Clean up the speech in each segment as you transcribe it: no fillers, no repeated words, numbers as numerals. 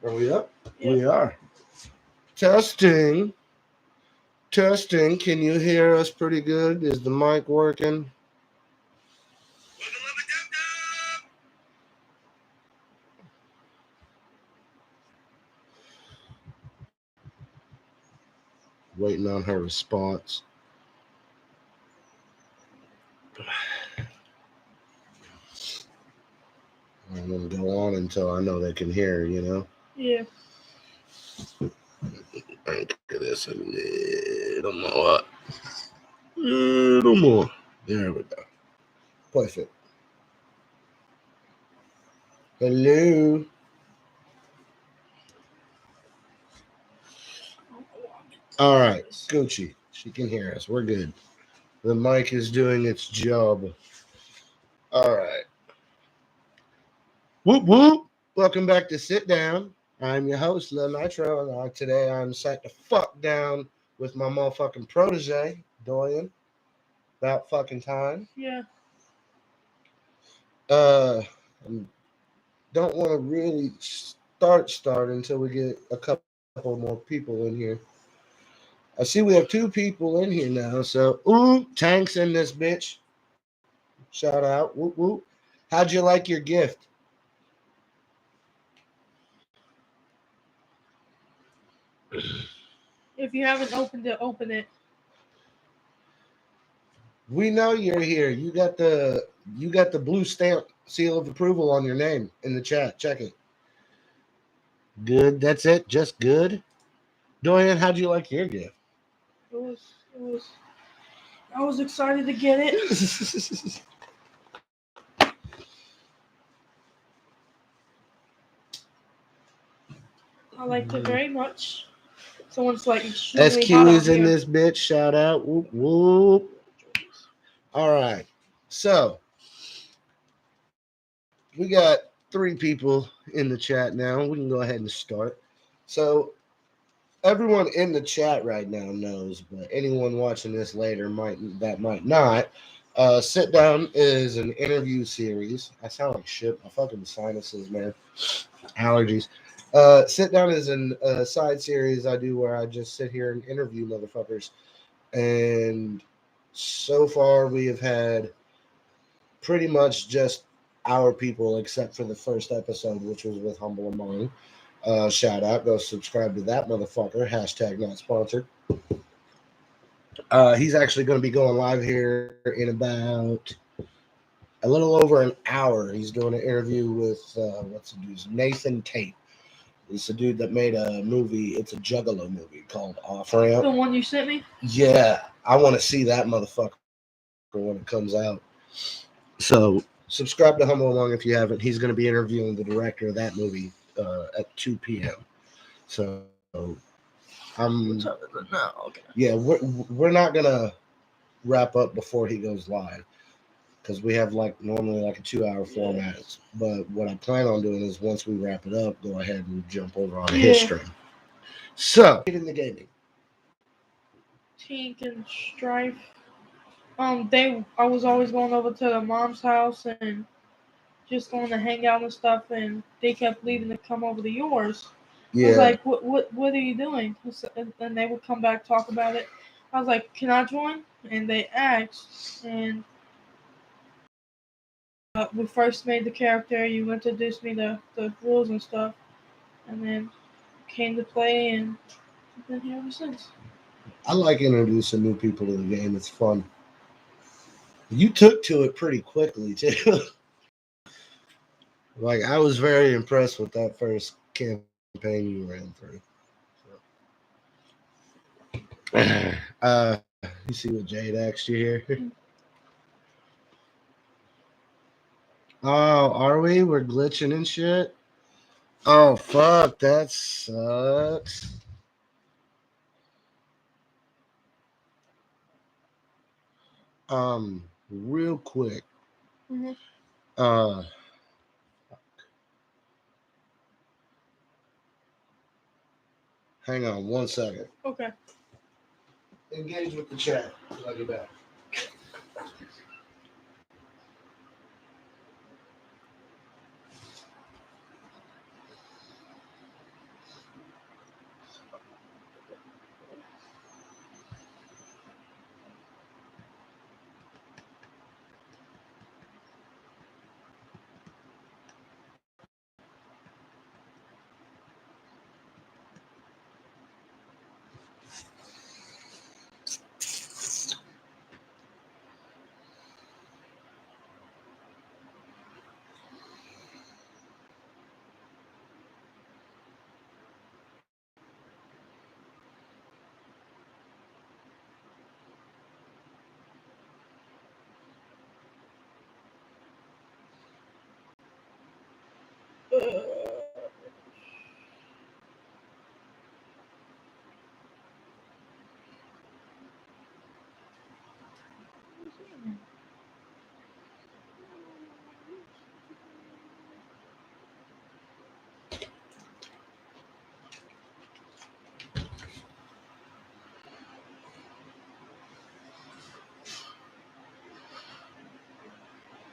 Are we up? Yep. We are. Testing. Testing. Can you hear us pretty good? Is the mic working? Waiting on her response. I'm going to go on until I know they can hear, you know? Yeah. Look at this a little more. Little more. There we go. Perfect. Hello. All right. Gucci. She can hear us. We're good. The mic is doing its job. All right. Whoop whoop. Welcome back to Sit Down. I'm your host, Lil Nitro, and today I'm sat the fuck down with my motherfucking protege, Doyan. About fucking time. Yeah. I don't want to really start until we get a couple more people in here. I see we have 2 people in here now, so Tank's in this bitch. Shout out, whoop whoop. How'd you like your gift? If you haven't opened it, open it. We know you're here. You got the blue stamp seal of approval on your name in the chat. Check it. Good. That's it. Just good. Doyan, how'd you like your gift? It was. I was excited to get it. I liked it very much. Someone's like extremely SQ hot is out in here. this bitch. Shout out. Whoop whoop. All right. So we got 3 people in the chat now. We can go ahead and start. So everyone in the chat right now knows, but anyone watching this later might not. Sit Down is an interview series. I sound like shit. My fucking sinuses, man. Allergies. Sit Down is a side series I do where I just sit here and interview motherfuckers. And so far we have had pretty much just our people, except for the first episode, which was with Humble Among. Shout out, go subscribe to that motherfucker. Hashtag not sponsored. He's actually going to be going live here in about a little over an hour. He's doing an interview with what's the dude's Nathan Tate. He's a dude that made a movie. It's a Juggalo movie called Off Ramp. The one you sent me? Yeah, I want to see that motherfucker when it comes out. So subscribe to Humble Among if you haven't. He's going to be interviewing the director of that movie at 2 p.m. So I'm. What time is it now? Okay. Yeah, we're not gonna wrap up before he goes live because we have normally a 2-hour format. But what I plan on doing is once we wrap it up, go ahead and jump over on history. So get in the gaming. Tink and Strife. I was always going over to the mom's house and just going to hang out and stuff, and they kept leaving to come over to yours. Yeah. I was like, what are you doing? And they would come back, talk about it. I was like, can I join? And they asked, and we first made the character. You introduced me to the rules and stuff, and then came to play, and I've been here ever since. I like introducing new people to the game. It's fun. You took to it pretty quickly too. I was very impressed with that first campaign you ran through. You see what Jade asked you here? Oh, are we? We're glitching and shit? Oh, fuck. That sucks. Real quick. Mm-hmm. Hang on 1 second. Okay. Engage with the chat. I'll get back.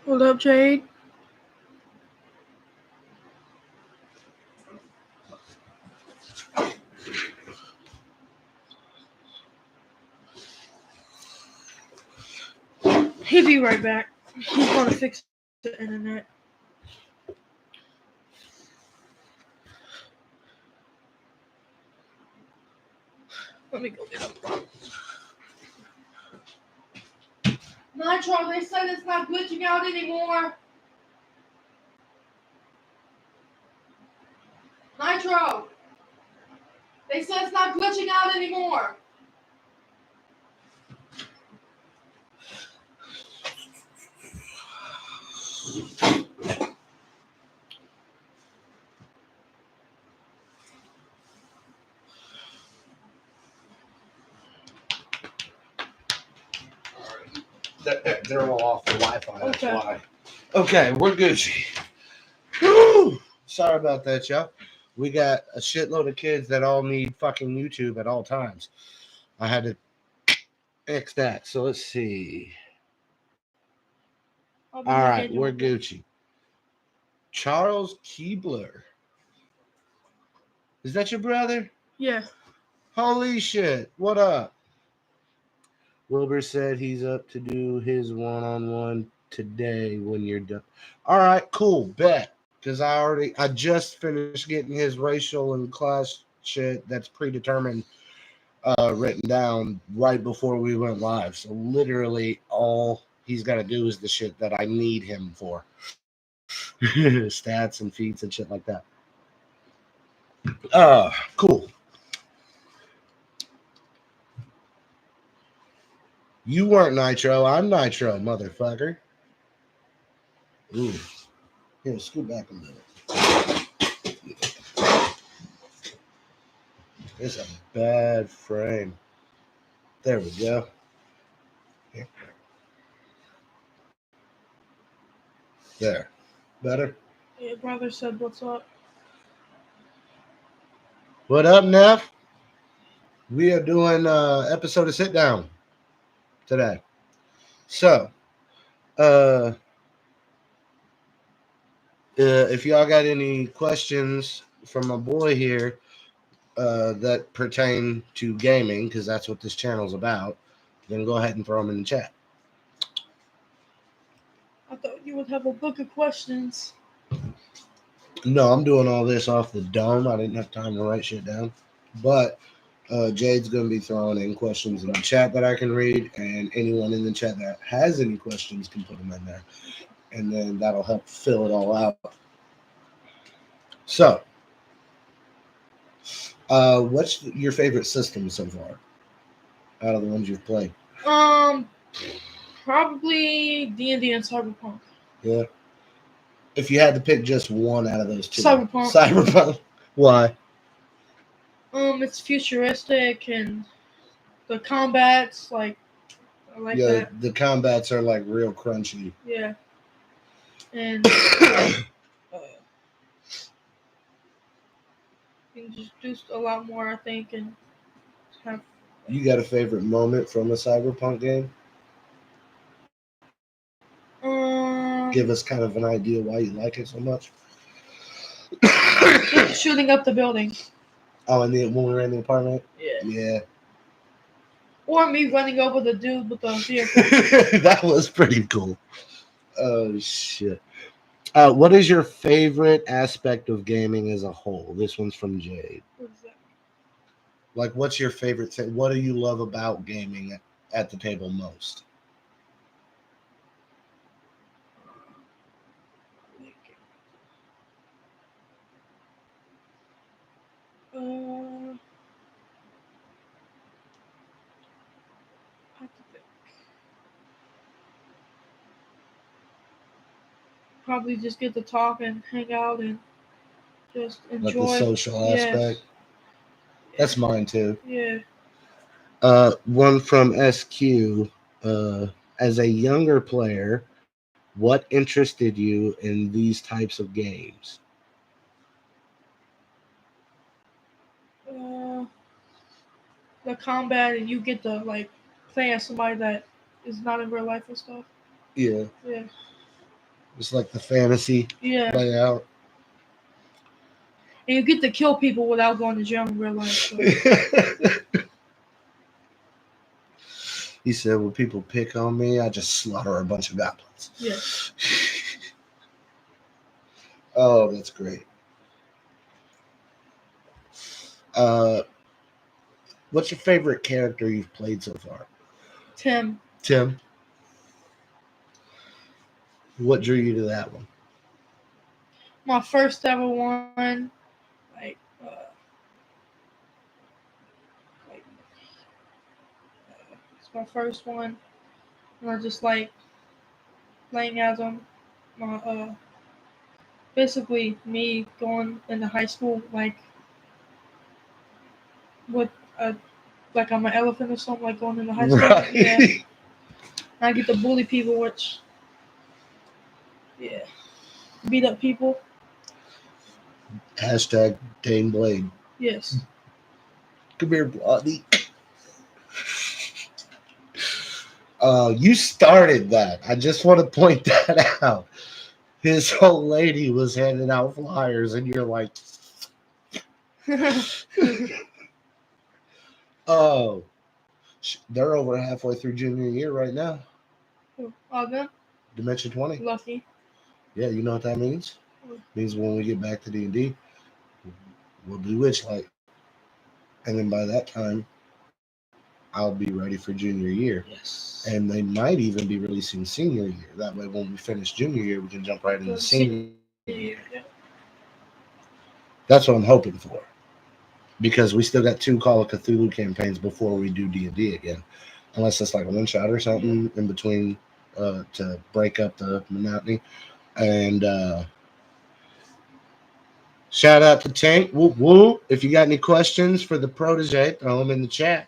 What up, Jade? He'll be right back. He's gonna fix the internet. Let me go get him. Nitro, they said it's not glitching out anymore. Nitro, they said it's not glitching out anymore. They're all off the Wi-Fi. That's Okay. why. Okay, we're Gucci. Woo! Sorry about that, y'all. We got a shitload of kids that all need fucking YouTube at all times. I had to X that. So let's see. All right, we're Gucci. Charles Keebler. Is that your brother? Yeah. Holy shit. What up? Wilbur said he's up to do his one-on-one today when you're done. All right, cool. Bet. Because I just finished getting his racial and class shit that's predetermined written down right before we went live. So literally all he's got to do is the shit that I need him for. Stats and feeds and shit like that. Cool. You weren't Nitro. I'm Nitro, motherfucker. Ooh. Here, scoot back a minute. It's a bad frame. There we go. Here. There. Better? Yeah, brother said, what's up? What up, Neff? We are doing episode of Sit Down today. So, if y'all got any questions from my boy here that pertain to gaming, because that's what this channel's about, then go ahead and throw them in the chat. I thought you would have a book of questions. No, I'm doing all this off the dome. I didn't have time to write shit down. But Jade's going to be throwing in questions in the chat that I can read, and anyone in the chat that has any questions can put them in there. And then that'll help fill it all out. So, what's your favorite system so far out of the ones you've played? Probably D&D and Cyberpunk. Yeah. If you had to pick just one out of those two. Cyberpunk. Cyberpunk. Why? It's futuristic and the combat's like, I like that. The combats are like real crunchy. Yeah. And you can just do a lot more, I think, and have. You got a favorite moment from a Cyberpunk game? Give us kind of an idea why you like it so much. Shooting up the building. Oh, and when we were in the apartment? Yeah. Or me running over the dude with the vehicle. That was pretty cool. Oh, shit. What is your favorite aspect of gaming as a whole? This one's from Jade. What is that? Like, what's your favorite thing? What do you love about gaming at the table most? Probably just get to talk and hang out and Just like the enjoy. social Yes. aspect. That's mine too. Yeah. One from SQ. As a younger player, what interested you in these types of games? Uh, the combat and you get to like play as somebody that is not in real life and stuff. Yeah, Yeah. it's like the fantasy Yeah. layout. And you get to kill people without going to jail in real life. So. He said, when people pick on me, I just slaughter a bunch of goblins. Yes. Oh, that's great. Uh, what's your favorite character you've played so far? Tim. Tim. What drew you to that one? My first ever one. Like. Like it's my first one. And I just like playing as him. My basically me going into high school with a like I'm an elephant or something, like going into high school. Right. Yeah. And I get to bully people, which yeah, beat up people. Hashtag Dane Blade. Yes. Come here, Bloody. You started that. I just want to point that out. His old lady was handing out flyers, and you're like, oh, they're over halfway through junior year right now. All them Dimension 20. lucky. Yeah, you know what that means? Means when we get back to D&D, we'll do Witchlight. And then by that time, I'll be ready for junior year. Yes. And they might even be releasing senior year. That way, when we finish junior year, we can jump right into senior year. Yeah. That's what I'm hoping for. Because we still got 2 Call of Cthulhu campaigns before we do D&D again. Unless it's like a one-shot or something in between to break up the monotony. And shout out to Tank. Woo woo. If you got any questions for the protege, throw them in the chat.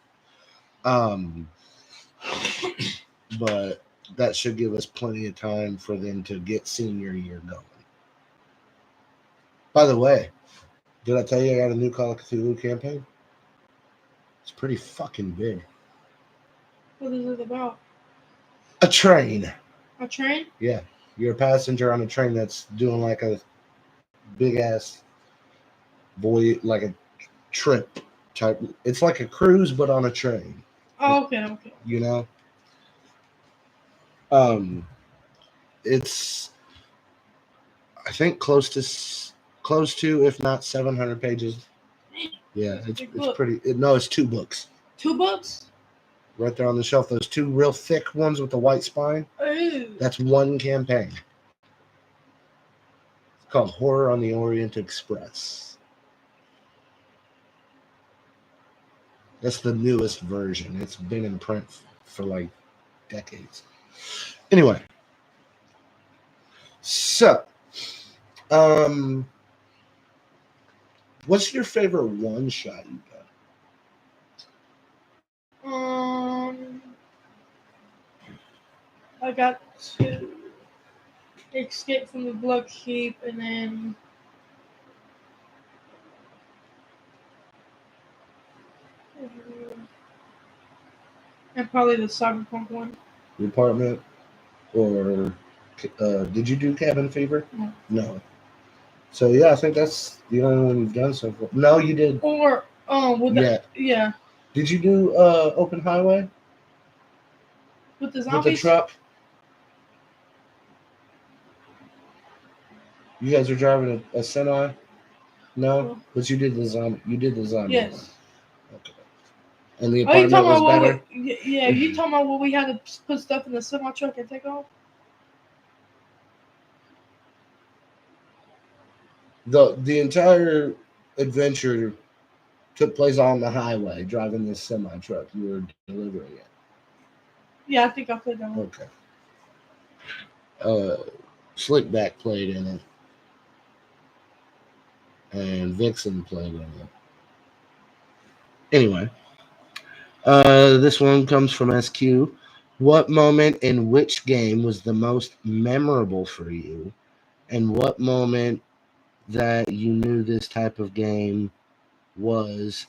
But that should give us plenty of time for them to get senior year going. By the way, did I tell you I got a new Call of Cthulhu campaign? It's pretty fucking big. What is it about? A train. A train? Yeah. You're a passenger on a train that's doing like a big ass voyage, like a trip type. It's like a cruise, but on a train. Oh, okay. You know? It's I think close to if not 700 pages. Yeah, it's pretty. No, it's 2 books. 2 books? Right there on the shelf. Those 2 real thick ones with the white spine. Ooh. That's one campaign. It's called Horror on the Orient Express. That's the newest version. It's been in print for like decades. Anyway, so what's your favorite one shot you got? I got to Escape from the Blood Keep, and then and probably the Cyberpunk one. The Apartment, or did you do Cabin Fever? No. So yeah, I think that's the only one you've done so far. No, you did. Or yeah. Did you do Open Highway With the with the zombies? truck? You guys are driving a semi? No, but you did the zombie. You did the zombie one. Yes. Okay. And the Oh, you Apartment talking was about better. yeah, you talking about what we had to put stuff in the semi truck and take off? The entire adventure took place on the highway, driving this semi truck. You were delivering it. Yeah, I think I played that one. Okay. Slickback played in it, and Vixen played in it. Anyway, this one comes from SQ. What moment in which game was the most memorable for you? And what moment that you knew this type of game was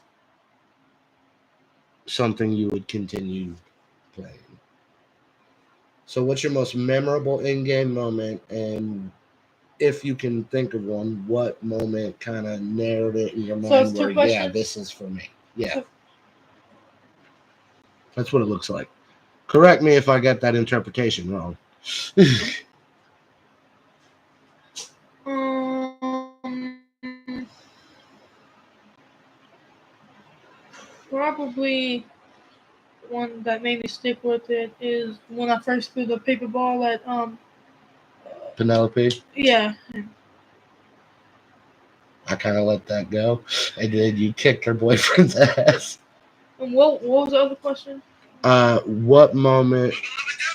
something you would continue playing? So, what's your most memorable in game moment? And if you can think of one, what moment kind of narrowed it in your So it's mind two where, yeah, questions. this is for me? Yeah, So, that's what it looks like. Correct me if I get that interpretation wrong. Probably one that made me stick with it is when I first threw the paper ball at Penelope, yeah. I kind of let that go. And then you kicked her boyfriend's ass. And what was the other question? What moment?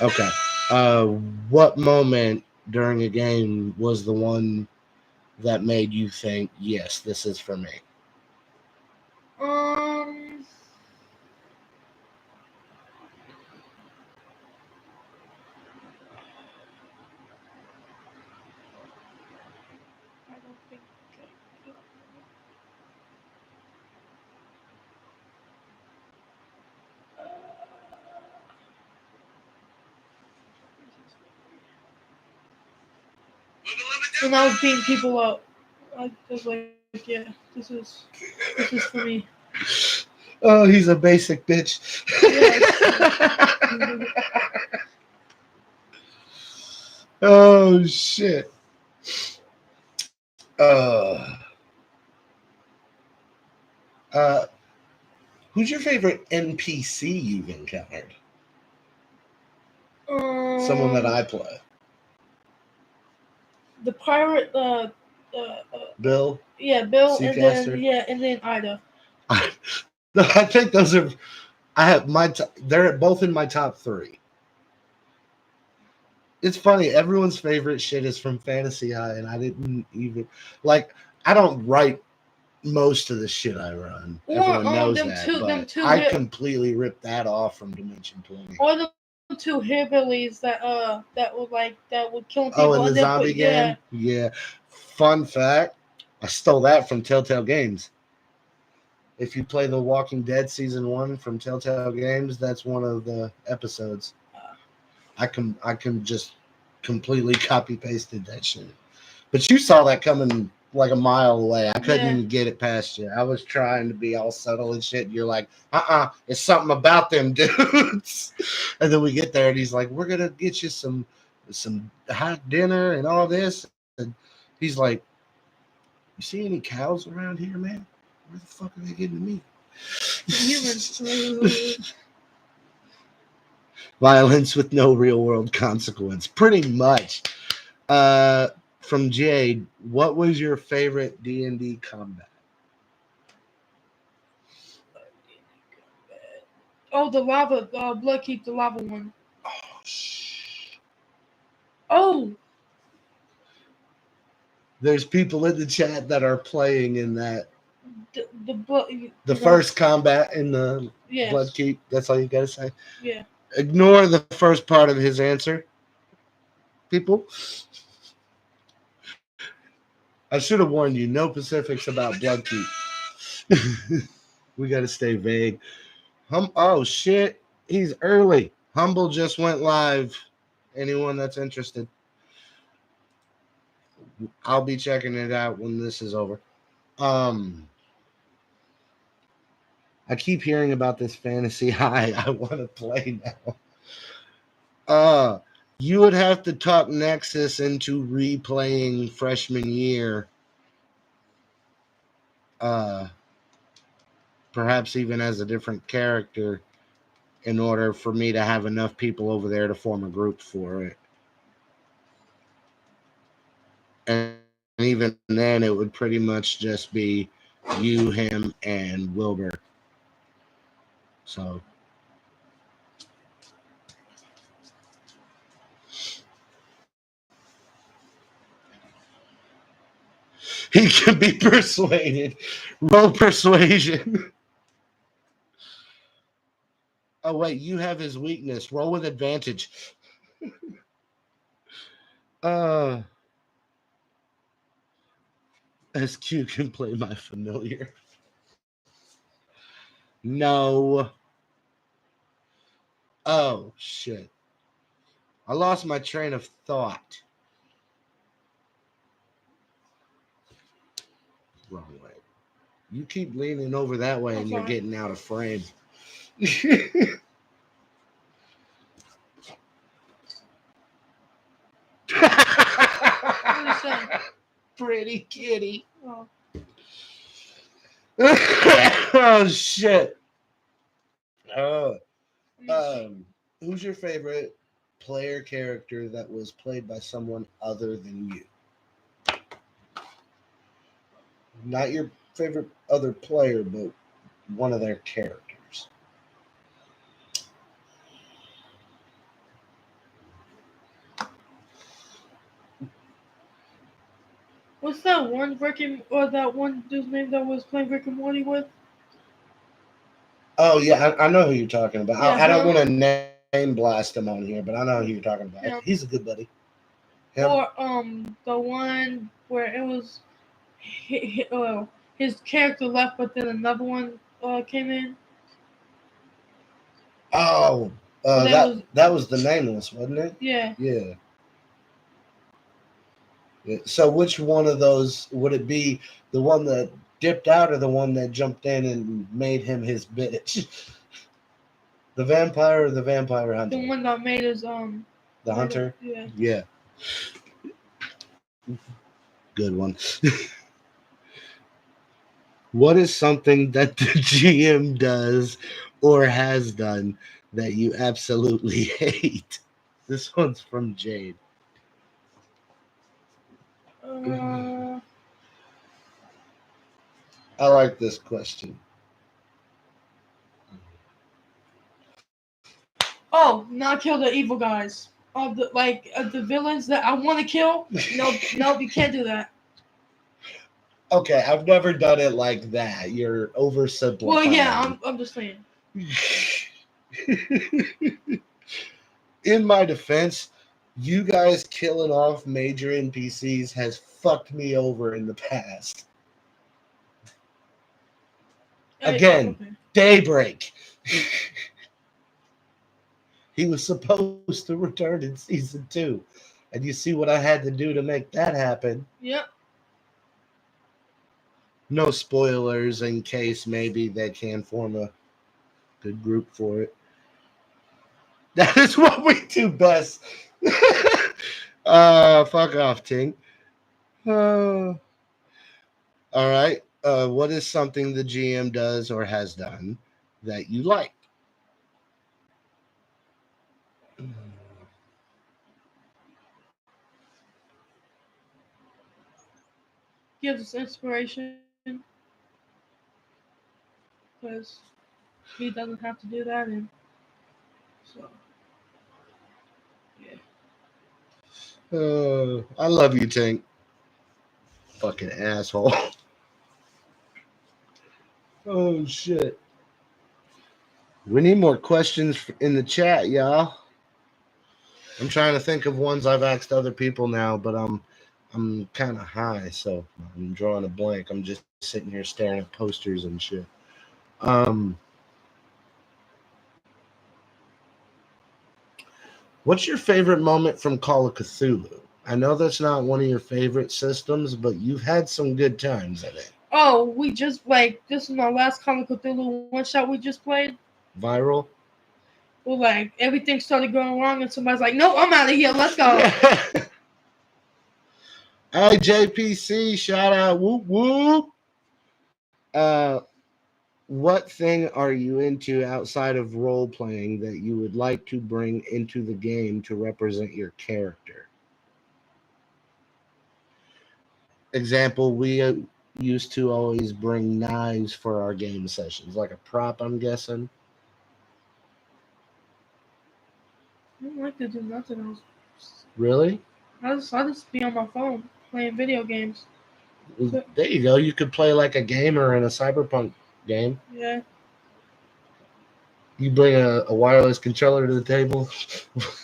Okay. Uh, what moment during a game was the one that made you think, yes, this is for me? Um, I don't think. When I was beating people up, I was like, yeah, this is for me. Oh, he's a basic bitch. Yes. Oh shit. Uh, uh, who's your favorite NPC you've encountered? Someone that Um, I play. the pirate. Bill, Yeah, Bill, and then Seacaster. yeah, and then Ida. I think those are. I have they're both in my top three. It's funny. Everyone's favorite shit is from Fantasy High, and I didn't even like. I don't write most of the shit I run. Or Everyone knows that, them but two I completely ripped that off from Dimension 20. or them two hillbillies that were killing Oh, people in the and then zombie game? Yeah. Fun fact, I stole that from Telltale Games. If you play The Walking Dead season 1 from Telltale Games, that's one of the episodes. I can just completely copy pasted that shit. But you saw that coming like a mile away. I couldn't yeah. get it past you. I was trying to be all subtle and shit. And you're like, it's something about them dudes. And then we get there and he's like, we're gonna get you some hot dinner and all this. And he's like, you see any cows around here, man? Where the fuck are they getting to me? Humans. Violence with no real world consequence. Pretty much. Uh, from Jade, what was your favorite D&D combat? Oh, the lava, Bloodkeep, the lava one. Oh, shh. Oh, There's people in the chat that are playing in that. the blood. The first combat in the Yes. Bloodkeep. That's all you gotta say. Yeah. Ignore the first part of his answer, people. I should have warned you. No specifics about Bloodkeep. We gotta stay vague. Oh shit, he's early. Humble just went live. Anyone that's interested, I'll be checking it out when this is over. Um, I keep hearing about this Fantasy High. I want to play now. You would have to talk Nexus into replaying freshman year. Uh, Perhaps even as a different character in order for me to have enough people over there to form a group for it. And even then, it would pretty much just be you, him, and Wilbur. So He can be persuaded. Roll persuasion. Oh wait, you have his weakness. Roll with advantage. Uh SQ can play my familiar. No. Oh shit. I lost my train of thought. Wrong way. You keep leaning over that way I'm and you're sorry. getting out of frame. What did he say? Pretty kitty. Oh, Oh shit. Oh. let me see. Who's your favorite player character that was played by someone other than you? Not your favorite other player, but one of their characters. What's that one or that one dude's name that was playing Rick and Morty with? Oh yeah, I know who you're talking about. Yeah, I don't him. want to name blast him on here, but I know who you're talking about. Him. He's a good buddy. Him. Or the one where it was his character left, but then another one came in. Oh, That was that was the nameless, wasn't it? yeah. Yeah. Yeah. So which one of those would it be? The one that dipped out, or the one that jumped in and made him his bitch? The vampire or the vampire hunter? The one that made his The hunter. yeah. Yeah. Good one. What is something that the GM does or has done that you absolutely hate? This one's from Jade. Uh, I like this question. not kill the evil guys. The villains that I want to kill. No, you can't do that. Okay, I've never done it like that. You're oversimplifying. Well, yeah, I'm just saying. In my defense, you guys killing off major NPCs has fucked me over in the past. Again, Okay. Daybreak. He was supposed to return in season 2. And you see what I had to do to make that happen. Yep. No spoilers in case maybe they can form a good group for it. That is what we do best. Fuck off, Tink. All right. What is something the GM does or has done that you like? Gives us inspiration because he doesn't have to do that, and so yeah. I love you, Tink. Fucking asshole. Oh shit. We need more questions in the chat, y'all. I'm trying to think of ones I've asked other people now, but I'm kind of high, so I'm drawing a blank. I'm just sitting here staring at posters and shit. Um, what's your favorite moment from Call of Cthulhu? I know that's not one of your favorite systems, but you've had some good times in it. Oh, we just this is my last Call of Cthulhu one shot we just played. Viral? Well, everything started going wrong, and somebody's like, "No, I'm out of here. Let's go." Hey, JPC, shout out. Whoop, whoop. Uh, what thing are you into outside of role playing that you would like to bring into the game to represent your character? Example, we used to always bring knives for our game sessions, like a prop, I'm guessing. I don't like to do nothing else. Really? I just be on my phone playing video games. There you go. You could play like a gamer in a cyberpunk game. Yeah. You bring a wireless controller to the table,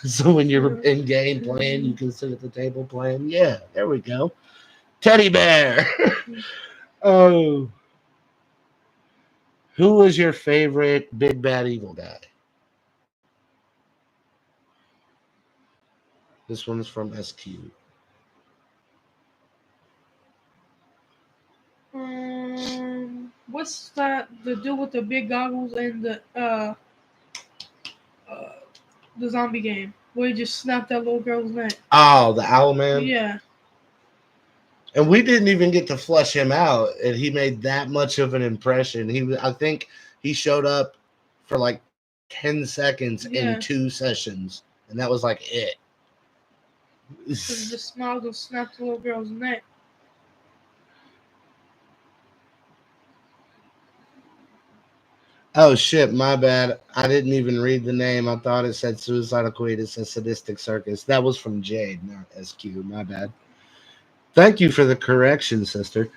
so when you're in game playing, you can sit at the table playing. Yeah, there we go. Teddy bear. Oh, who was your favorite big bad evil guy? This one's from SQ. What's that? The dude with the big goggles and uh the zombie game where he just snapped that little girl's neck. Oh, the Owl Man. Yeah. And we didn't even get to flush him out, and he made that much of an impression. I think he showed up for like 10 seconds in Yeah. 2 sessions, and that was like it. So he just smiled and snapped the little girl's neck. Oh shit, my bad. I didn't even read the name. I thought it said Suicidal Queen. It said Sadistic Circus. That was from Jade, not SQ. My bad. Thank you for the correction, sister.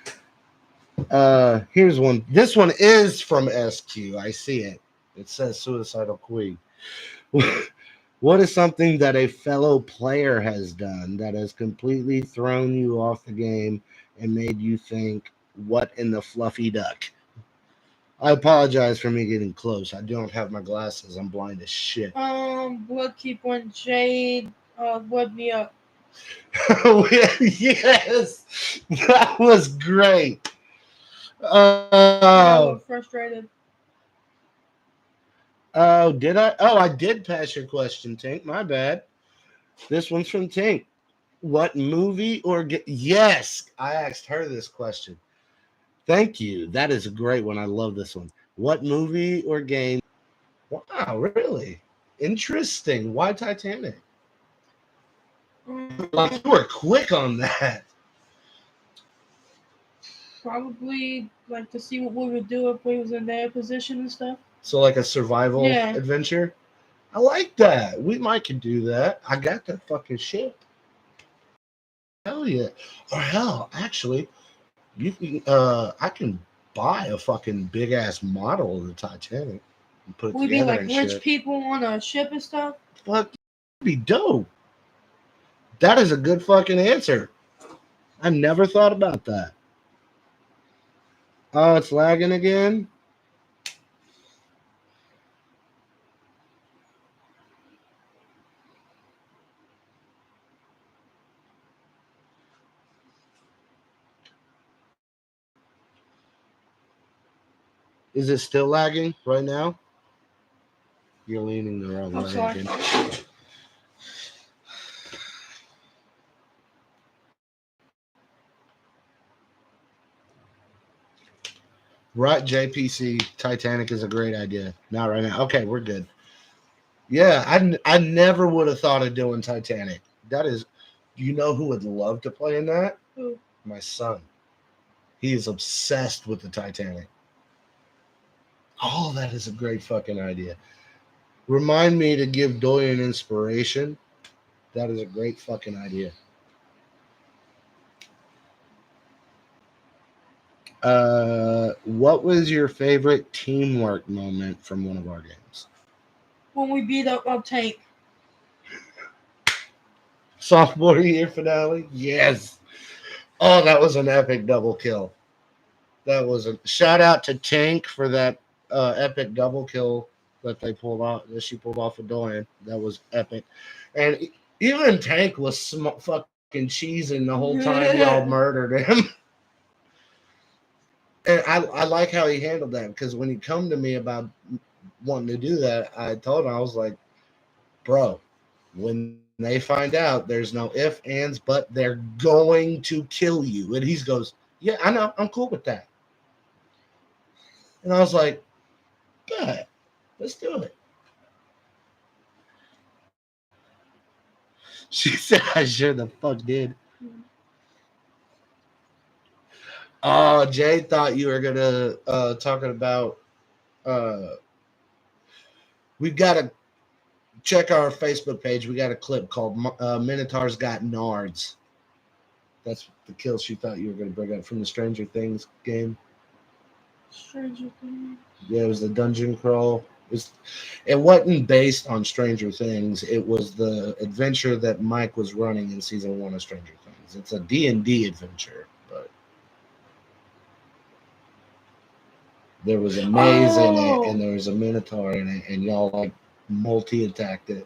Here's one. This one is from SQ. I see it. It says Suicidal Queen. What is something that a fellow player has done that has completely thrown you off the game and made you think, what in the fluffy duck? I apologize for me getting close. I don't have my glasses. I'm blind as shit. Bloodkeep when Jade would me up. Yes, that was great. I Oh, got frustrated. oh, did I? Oh, I did pass your question, Tink. My bad. This one's from Tink. What movie or yes, I asked her this question. Thank you. That is a great one. I love this one. What movie or game? Wow, really interesting. Why Titanic? Um, You were quick on that. Probably like to see what we would do if we was in their position and stuff. So, like a survival Yeah. adventure. I like that. We might could do that. I got that fucking ship. Hell yeah. Or hell, actually, you can. I can buy a fucking big ass model of the Titanic and put it We'd be together like and rich shit. people on a ship and stuff. Fuck, that'd be dope. That is a good fucking answer. I never thought about that. Oh, it's lagging again. Is it still lagging right now? You're leaning the wrong I'm way sorry. again. Right, JPC Titanic is a great idea. Not right now. Okay, we're good. Yeah, I never would have thought of doing Titanic. That is, you know who would love to play in that? Who? My son. He is obsessed with the Titanic. Oh, that is a great fucking idea. Remind me to give Doyan inspiration. That is a great fucking idea. What was your favorite teamwork moment from one of our games? When we beat up Tank. Sophomore year finale? Yes. Oh, that was an epic double kill. That was a shout out to Tank for that epic double kill that they pulled off. That she pulled off of Doyan. That was epic. And even Tank was fucking cheesing the whole time y'all murdered him. And I like how he handled that because when he come to me about wanting to do that, I told him I was like, bro, when they find out, there's no if, ands, but they're going to kill you. And he goes, yeah, I know, I'm cool with that. And I was like, good, let's do it. She said, I sure the fuck did. Oh, Jay thought you were gonna talking about uh we've got to check our Facebook page. We got a clip called Minotaur's Got Nards. That's the kill she thought you were going to bring up from the Stranger Things game. Stranger Things. Yeah, it was the dungeon crawl. It wasn't based on Stranger Things. It was the adventure that Mike was running in season 1 of Stranger Things. It's a D&D adventure, but there was a maze in it, and there was a minotaur in it, and y'all like multi-attacked it.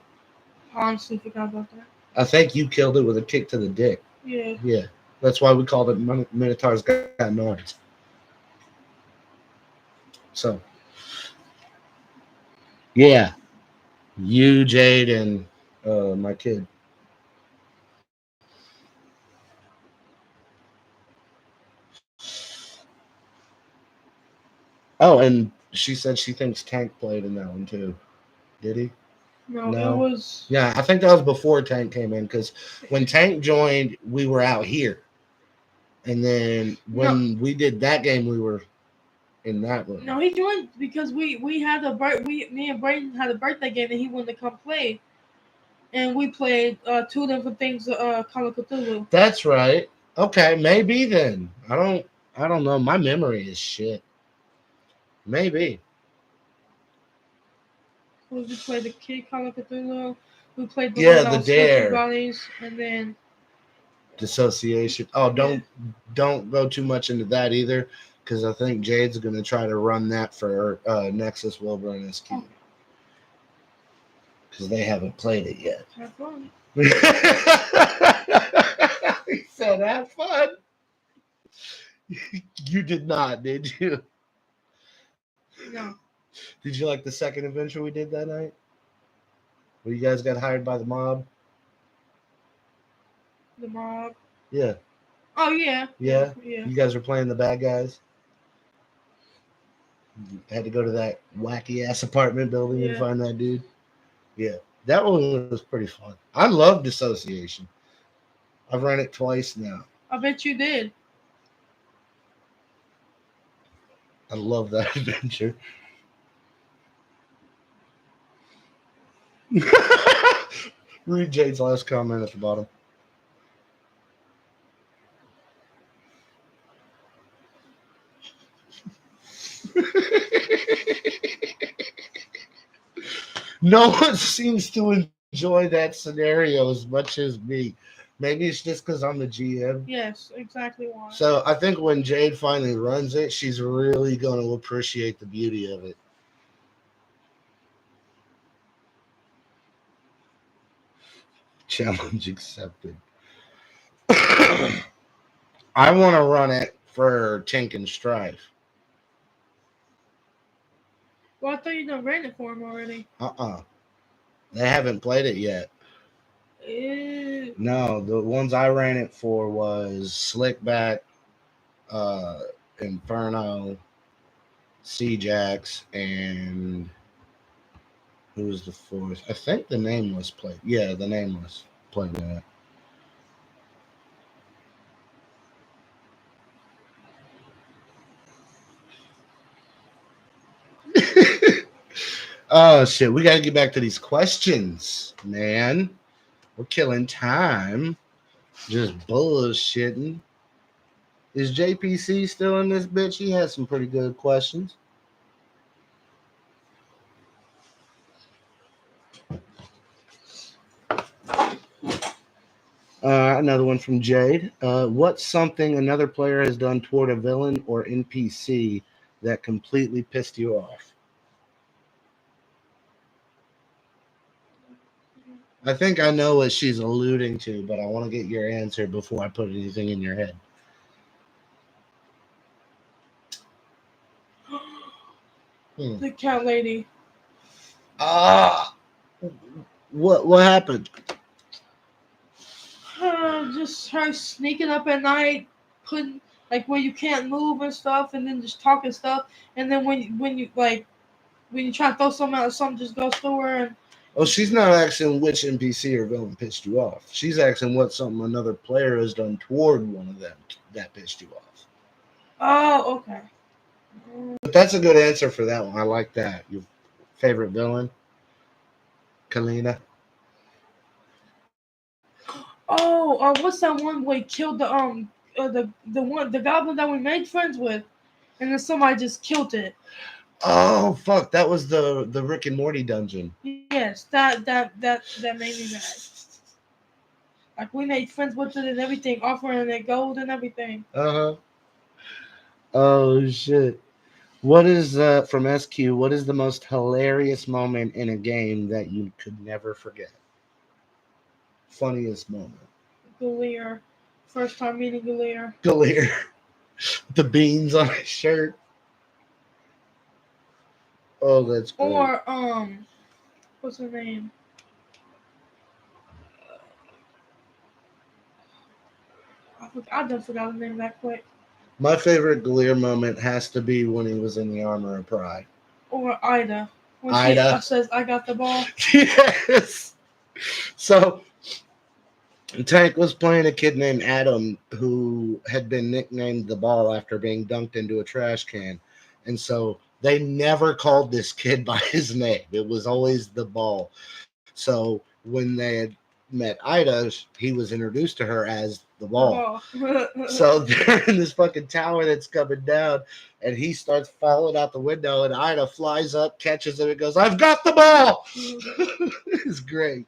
Honestly, forgot about that. I think you killed it with a kick to the dick. Yeah. Yeah, that's why we called it Minotaur's Got Nards. So, yeah, you, Jade, and my kid. Oh, and she said she thinks Tank played in that one too. Did he? No, No. it was. Yeah, I think that was before Tank came in because when Tank joined, we were out here, and then when we did that game, we were in that room. No, he joined because we had me and Brayden had a birthday game and he wanted to come play, and we played two different things. Call of Cthulhu. That's right. Okay, maybe then. I don't know. My memory is shit. Maybe. We played the Kid Call of Cthulhu. We played the Yeah, one that the was switching Dare. bodies, and then Dissociation. Oh, don't go too much into that either, because I think Jade's gonna try to run that for Nexus Wilbur and SQ. Because they haven't played it yet. Have fun. He said, have fun. You did not, did you? No. Did you like the second adventure we did that night? Where you guys got hired by the mob? The mob. Yeah. Oh, yeah. Yeah? Yeah. You guys were playing the bad guys? You had to go to that wacky ass apartment building and find that dude? Yeah. That one was pretty fun. I love Dissociation. I've run it twice now. I bet you did. I love that adventure. Read Jade's last comment at the bottom. No one seems to enjoy that scenario as much as me. Maybe it's just because I'm the GM. Yes, exactly why. So I think when Jade finally runs it, she's really going to appreciate the beauty of it. Challenge accepted. I want to run it for Tink and Strife. Well, I thought you done ran it for him already. They haven't played it yet. No, the ones I ran it for was Slickback, Inferno, C-Jax, and who was the fourth? I think the Nameless played. Yeah, the Nameless played that. Oh shit, we gotta get back to these questions, man. We're killing time. Just bullshitting. Is JPC still in this bitch? He has some pretty good questions. Another one from Jade. What's something another player has done toward a villain or NPC that completely pissed you off? I think I know what she's alluding to, but I want to get your answer before I put anything in your head. The cat lady. What happened? Just her sneaking up at night, putting like where you can't move and stuff, and then just talking stuff, and then when you try to throw something out, something just goes through her. And oh, she's not asking which NPC or villain pissed you off. She's asking what something another player has done toward one of them that pissed you off. Oh, okay. But that's a good answer for that one. I like that. Your favorite villain? Kalina? Oh, what's that one boy killed the goblin that we made friends with, and then somebody just killed it. Oh fuck, that was the Rick and Morty dungeon. Yes, that made me mad. Like we made friends with it and everything, offering it gold and everything. Uh-huh. Oh shit. What is from SQ? What is the most hilarious moment in a game that you could never forget? Funniest moment. Galir, first time meeting Galir. Clear. The beans on his shirt. Oh, that's great. Or what's her name? I just forgot the name that quick. My favorite Glear moment has to be when he was in the armor of pride. Or Ida, when she Ida. says, "I got the ball." Yes. So Tank was playing a kid named Adam who had been nicknamed the ball after being dunked into a trash can. And so they never called this kid by his name. It was always the ball. So when they had met Ida, he was introduced to her as the The ball. ball. So they're in this fucking tower that's coming down, and he starts falling out the window, and Ida flies up, catches him, and goes, "I've got the ball!" It's great.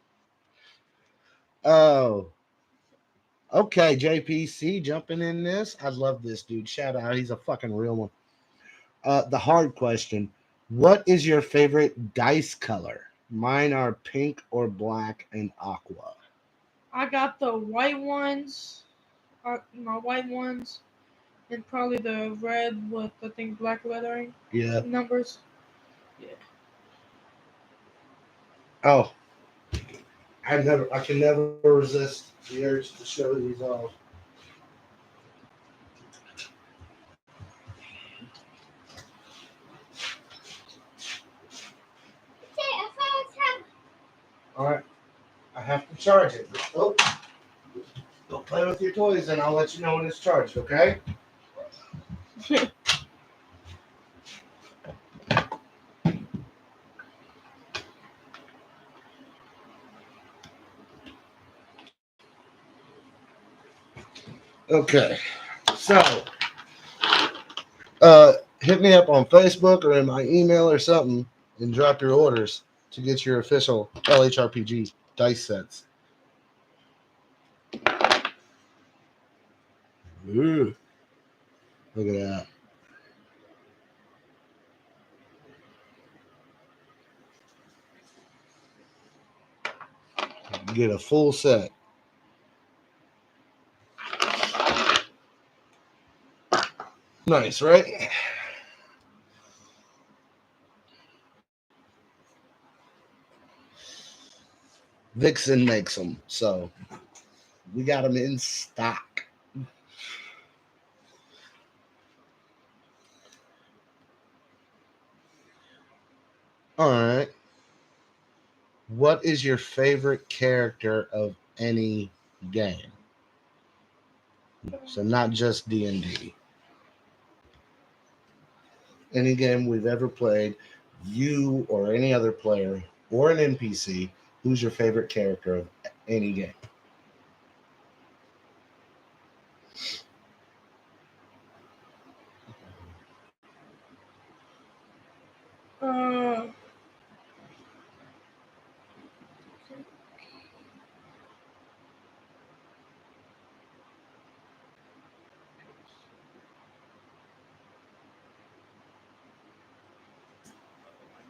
Oh, okay, JPC jumping in this. I love this dude. Shout out. He's a fucking real one. The hard question. What is your favorite dice color? Mine are pink or black and aqua. I got the white ones, my white ones, and probably the red with I think black lettering Yeah. numbers. Yeah. Oh, I can never resist the urge to show these off. All right. I have to charge it. Oh, go play with your toys and I'll let you know when it's charged, okay? Okay. So, hit me up on Facebook or in my email or something and drop your orders to get your official LHRPG dice sets. Ooh, look at that. Get a full set. Nice, right? Vixen makes them, so we got them in stock. All right. What is your favorite character of any game? So not just D&D. Any game we've ever played, you or any other player or an NPC, who's your favorite character of any game? uh,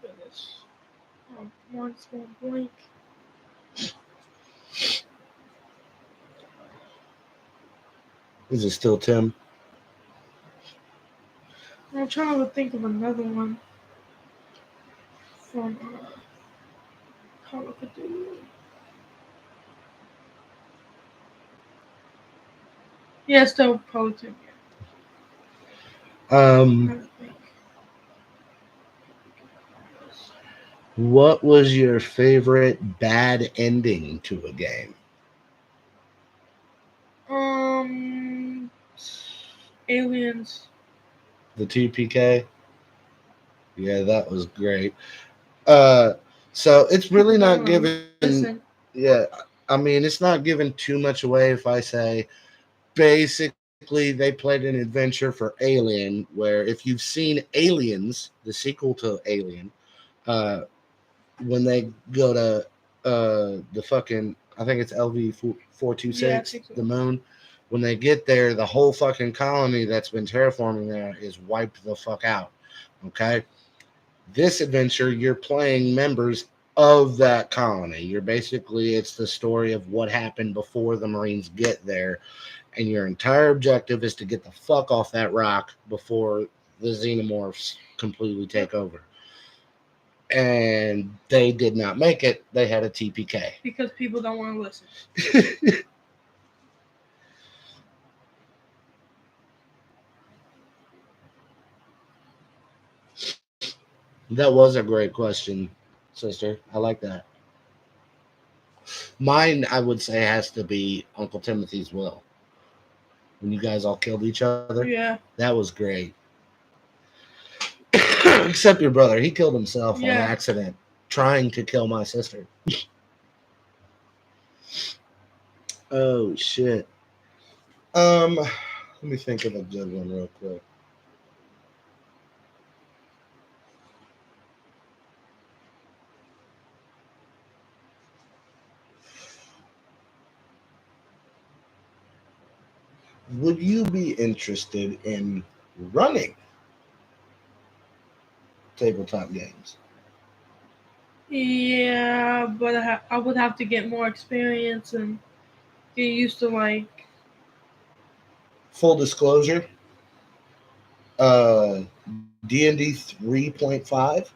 goodness. Mine's going blank. Is it still Tim? I'm trying to think of another one from Call of Duty. Yeah, still probably Tim. Um, I think. what was your favorite bad ending to a game? Um, Aliens. The TPK? Yeah, that was great. Uh, so it's really not given. Listen. Yeah, I mean, it's not giving too much away if I say basically they played an adventure for Alien, where if you've seen Aliens, the sequel to Alien, uh, when they go to the fucking, I think it's LV Yeah, I 426, think so. the moon. When they get there, the whole fucking colony that's been terraforming there is wiped the fuck out. Okay, this adventure, you're playing members of that colony. You're basically, it's the story of what happened before the Marines get there, and your entire objective is to get the fuck off that rock before the xenomorphs completely take over. And they did not make it. They had a TPK. Because people don't want to listen. That was a great question, sister. I like that. Mine, I would say, has to be Uncle Timothy's will. When you guys all killed each other, Yeah. that was great. Except your brother, he killed himself on Yeah. accident, trying to kill my sister. Oh shit. Let me think of a good one real quick. Would you be interested in running tabletop games? Yeah, but I would have to get more experience and get used to like. Full disclosure, D&D 3.5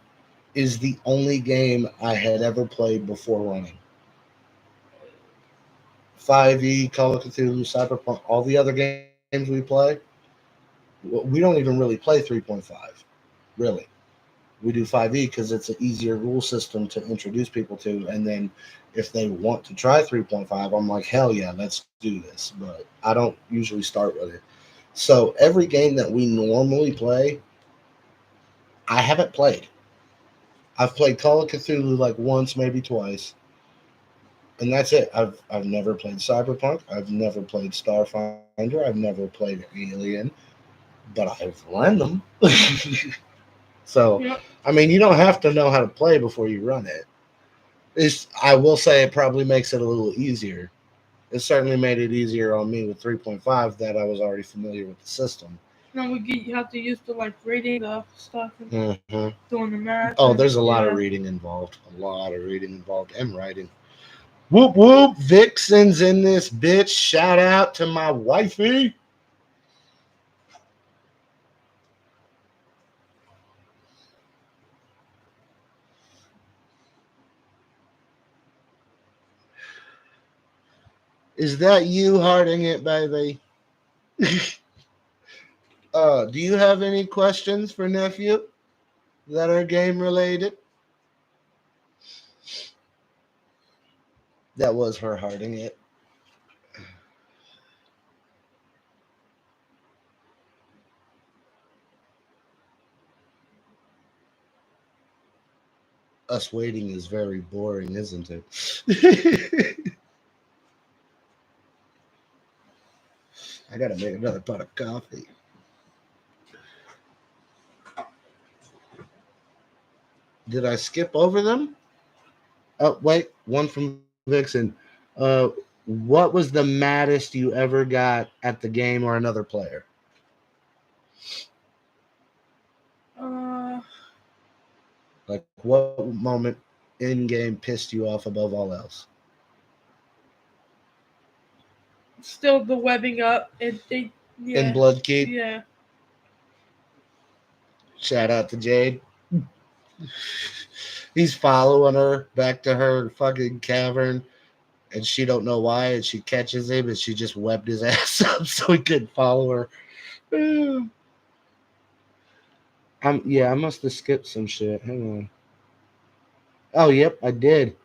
is the only game I had ever played before running. 5e, Call of Cthulhu, Cyberpunk, all the other games we play, we don't even really play 3.5. Really. We do 5e because it's an easier rule system to introduce people to. And then if they want to try 3.5, I'm like, hell yeah, let's do this. But I don't usually start with it. So every game that we normally play, I haven't played. I've played Call of Cthulhu like once, maybe twice, and that's it. I've never played Cyberpunk. I've never played Starfinder. I've never played Alien, but I've run them. So, Yep. I mean, you don't have to know how to play before you run it. I will say it probably makes it a little easier. It certainly made it easier on me with 3.5 that I was already familiar with the system. Now you have to used to like reading the stuff and Hmm. doing the math Oh, and there's a lot of yeah. reading involved. A lot of reading involved and writing. Whoop whoop! Vixen's in this bitch. Shout out to my wifey. Is that you hearting it, baby? Do you have any questions for nephew that are game related? That was her hearting it. Us waiting is very boring, isn't it? I gotta make another pot of coffee. Did I skip over them? Oh, wait, one from Vixen. Uh, what was the maddest you ever got at the game or another player? Uh, Like, what moment in game pissed you off above all else? still the webbing up. In Yeah, Bloodkeep, yeah. shout out to Jade. He's following her back to her fucking cavern, and she don't know why, and she catches him, and she just webbed his ass up so he couldn't follow her. Yeah, I must have skipped some shit. Hang on. Oh, yep, I did.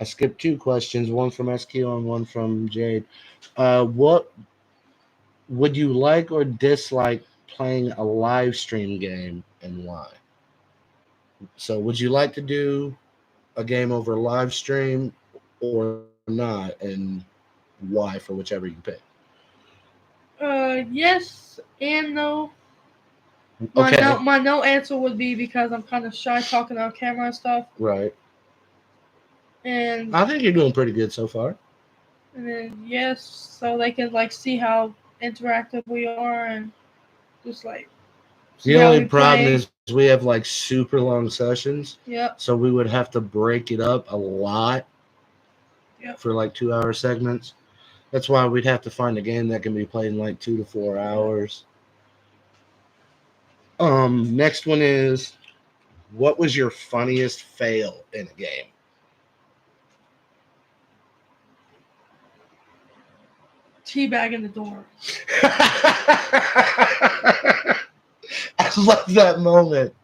I skipped two questions, one from SQ and one from Jade. What would you like or dislike playing a live stream game and why? So, would you like to do a game over live stream or not, and why for whichever you pick. Yes and no. Okay. My no answer would be because I'm kind of shy talking on camera and stuff. Right. And I think you're doing pretty good so far. then yes, so they can like see how interactive we are and just like see The how only we problem play. is we have like super long sessions, Yep. so we would have to break it up a lot Yep. for like 2 hour segments. That's why we'd have to find a game that can be played in like 2 to 4 hours. Next one is, what was your funniest fail in a game? Teabagging the door. I love that moment.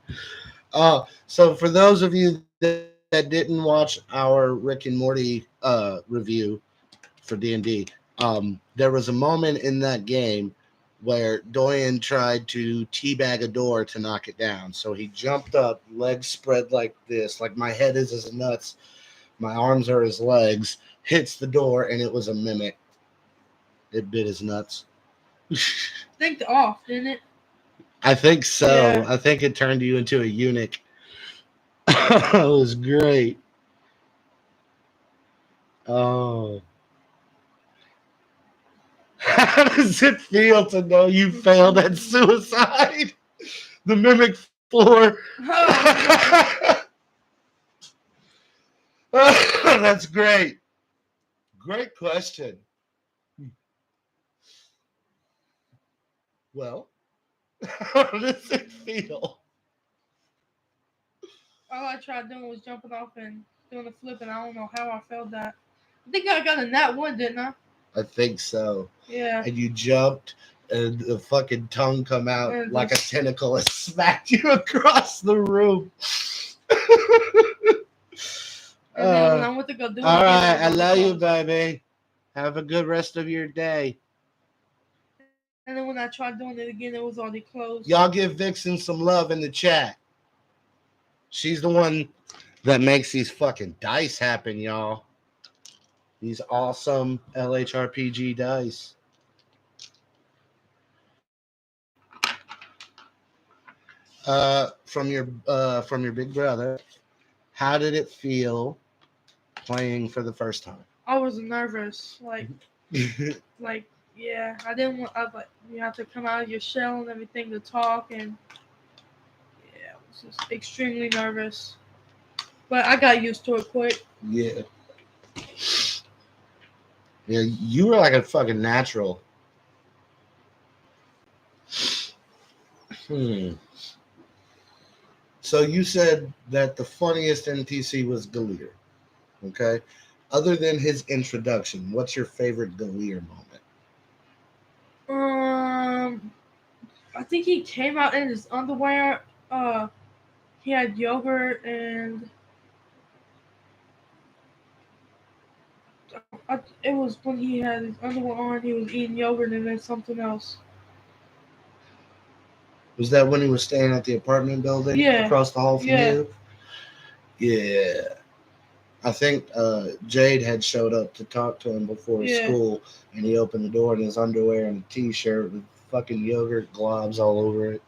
So for those of you that didn't watch our Rick and Morty review for D&D, there was a moment in that game where Doyan tried to teabag a door to knock it down. So he jumped up, legs spread like this, like my head is his nuts, my arms are his legs, hits the door, and it was a mimic. It bit his nuts. Think off, didn't it? I think so. Yeah. I think it turned you into a eunuch. It was great. Oh. How does it feel to know you failed at suicide? The mimic floor. Oh. That's great. Great question. Well, how does it feel? All I tried doing was jumping off and doing a flip, and I don't know how I failed that. I think I got a nat one, didn't I? I think so. Yeah. And you jumped, and the fucking tongue come out And like a just- tentacle and smacked you across the room. And then when I went to go do it All again, right, it I was love you, close. baby. Have a good rest of your day. And then when I tried doing it again, it was already closed. Y'all give Vixen some love in the chat. She's the one that makes these fucking dice happen, y'all. These awesome LHRPG dice. From your big brother, how did it feel playing for the first time? I was nervous, like yeah. I didn't want. I was like, you have to come out of your shell and everything to talk, and yeah, I was just extremely nervous. But I got used to it quick. Yeah. Yeah, you were like a fucking natural. Hmm. So you said that the funniest NPC was Galir. Okay. Other than his introduction, what's your favorite Galir moment? I think he came out in his underwear. He had yogurt and it was when he had his underwear on. He was eating yogurt and then something else. Was that when he was staying at the apartment building across the hall from you? Yeah. I think Jade had showed up to talk to him before school, and he opened the door in his underwear and a t-shirt with fucking yogurt globs all over it.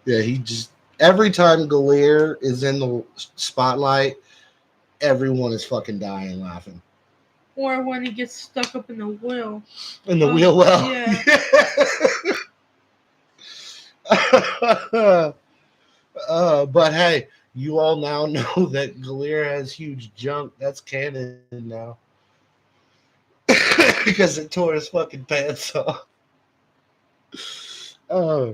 Yeah, he just every time Galir is in the spotlight, everyone is fucking dying laughing. Or when he gets stuck up in the wheel. In the wheel well. Yeah. But hey, you all now know that Galir has huge junk. That's canon now. Because it tore his fucking pants off. Uh,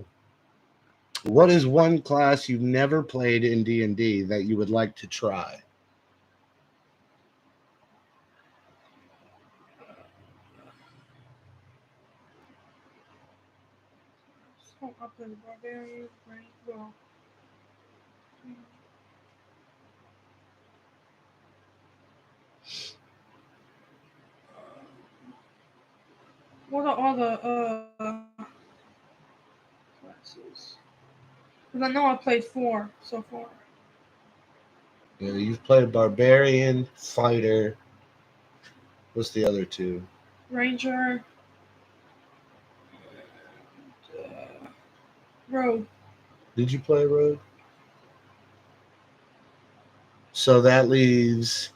what is one class you've never played in D&D that you would like to try? So I play the barbarian, right? Well, what are all the classes? Because I know I played 4 so far. Yeah, you've played barbarian, fighter, What's the other two? Ranger, Rogue. Did you play Rogue? So that leaves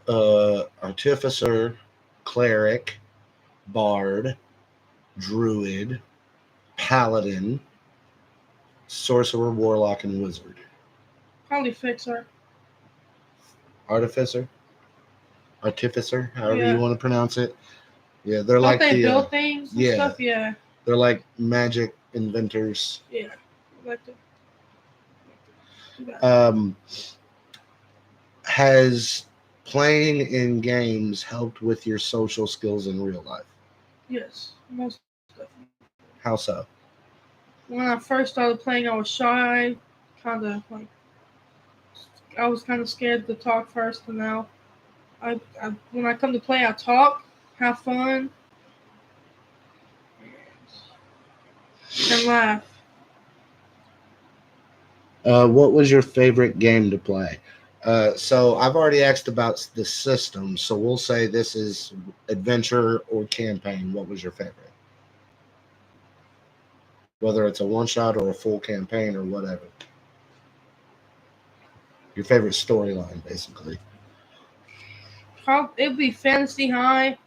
Artificer, Cleric, Bard, Druid, Paladin, Sorcerer, Warlock, and Wizard. Probably Fixer. Artificer? Artificer, however you Yeah. want to pronounce it. Yeah, they're Don't like they the build things and yeah, stuff? Yeah. they're like magic inventors. Yeah. Like to do that. Has playing in games helped with your social skills in real life? Yes. Most definitely. How so? When I first started playing, I was shy. Kind of like, I was kind of scared to talk first, and now when I come to play, I talk, have fun, and laugh. What was your favorite game to play? So I've already asked about the system, so we'll say this is adventure or campaign. What was your favorite? Whether it's a one shot or a full campaign or whatever. Your favorite storyline, basically. It'd be Fantasy High,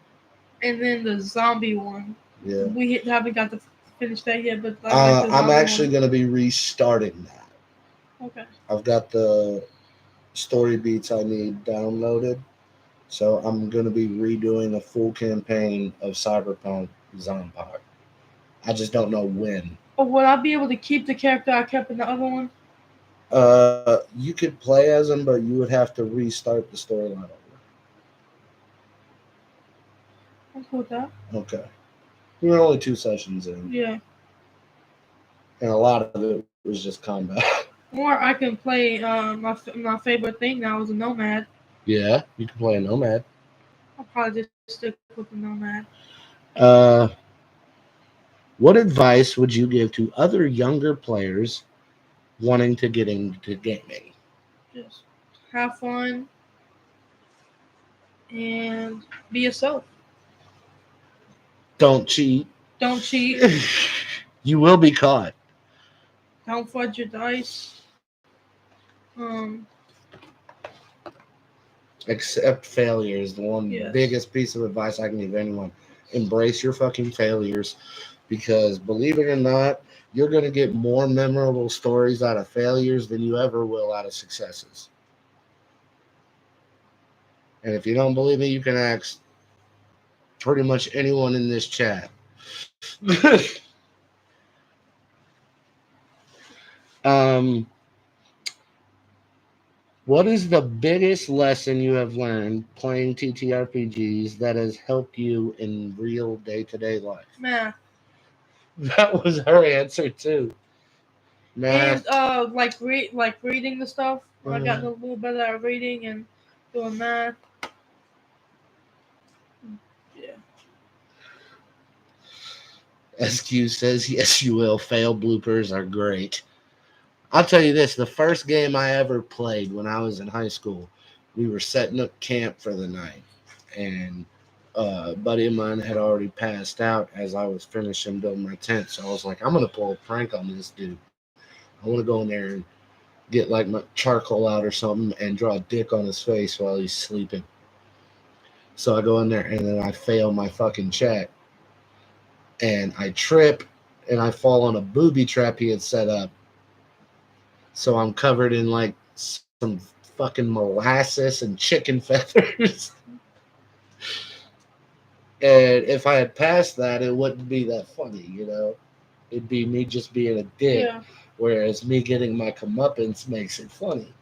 and then the zombie one. Yeah. We haven't got to finish that yet, but I like the I'm zombie actually one. going to be restarting that. Okay. I've got the story beats I need downloaded. So I'm going to be redoing a full campaign of Cyberpunk Zombie. I just don't know when. Or would I be able to keep the character I kept in the other one? You could play as him, but you would have to restart the storyline over. I'm cool with that. Okay. We were only 2 sessions in, Yeah. and a lot of it was just combat. Or I can play my favorite thing now is a Nomad. Yeah, you can play a Nomad. I'll probably just stick with the Nomad. Uh, what advice would you give to other younger players wanting to get into gaming? Just have fun and be yourself. Don't cheat. Don't cheat. You will be caught. Don't fudge your dice. Accept failure is the one Yes. biggest piece of advice I can give anyone. Embrace your fucking failures because believe it or not, you're going to get more memorable stories out of failures than you ever will out of successes. And if you don't believe me, you can ask pretty much anyone in this chat. um, what is the biggest lesson you have learned playing TTRPGs that has helped you in real day to day life? Math. That was her answer too. And Math. like reading the stuff. I got Uh, a little better at reading and doing math. Yeah. SQ says, yes, you will. Fail bloopers are great. I'll tell you this the first game I ever played when I was in high school, we were setting up camp for the night. And a buddy of mine had already passed out as I was finishing building my tent. So I was like, I'm going to pull a prank on this dude. I want to go in there and get like my charcoal out or something and draw a dick on his face while he's sleeping. So I go in there and then I fail my fucking check and I trip and I fall on a booby trap he had set up. So I'm covered in like some fucking molasses and chicken feathers. And if I had passed that, it wouldn't be that funny, you know? It'd be me just being a dick, Yeah. whereas me getting my comeuppance makes it funny.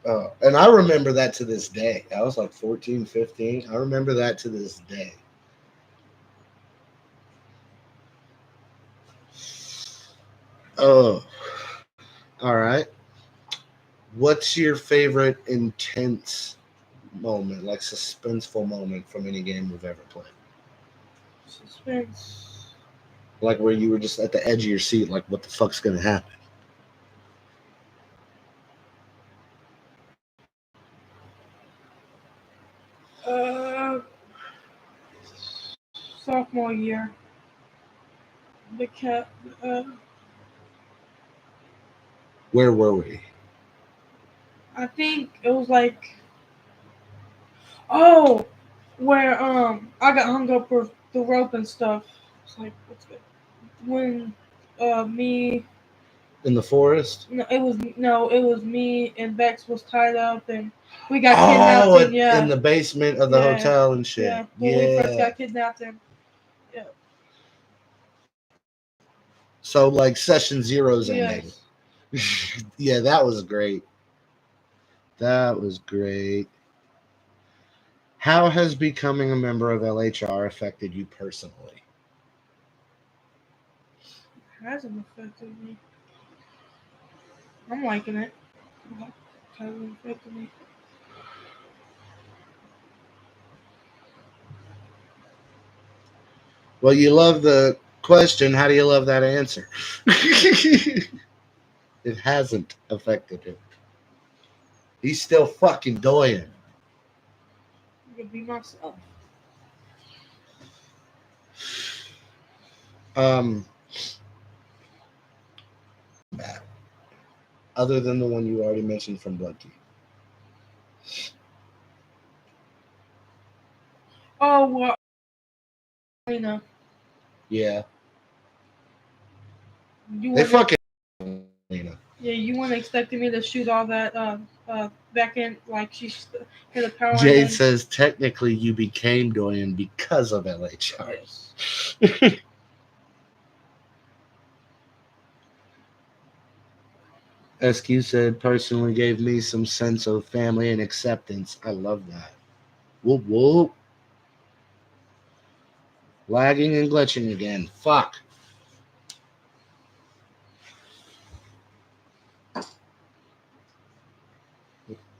And I remember that to this day. I was like 14, 15. I remember that to this day. Oh, all right. What's your favorite intense moment, like suspenseful moment from any game you've ever played? Suspense. Like where you were just at the edge of your seat, like what the fuck's gonna happen? Uh, sophomore year. The cat. Where were we? I think it was like, oh, where I got hung up with the rope and stuff. It's like what's good when me In the forest? it was me and Bex was tied up and we got kidnapped Oh, and in yeah the basement of the yeah hotel and shit. yeah when we first Yeah. got kidnapped and yeah So like session zero's ending. yes. Yeah, that was great. That was great. How has becoming a member of LHR affected you personally? Hasn't affected me. I'm liking it. Hasn't affected me. Well, you love the question. How do you love that answer? It hasn't affected him. He's still fucking Doyan. I could be myself. Um, other than the one you already mentioned from Blood Key. Oh well, you know, Yeah, you they weren't. fucking. Lena. Yeah, you weren't expecting me to shoot all that back in like hit a power line. Jade says technically you became Doyan because of LHR. Yes. SQ said personally gave me some sense of family and acceptance. I love that. Whoop whoop. Lagging and glitching again. Fuck.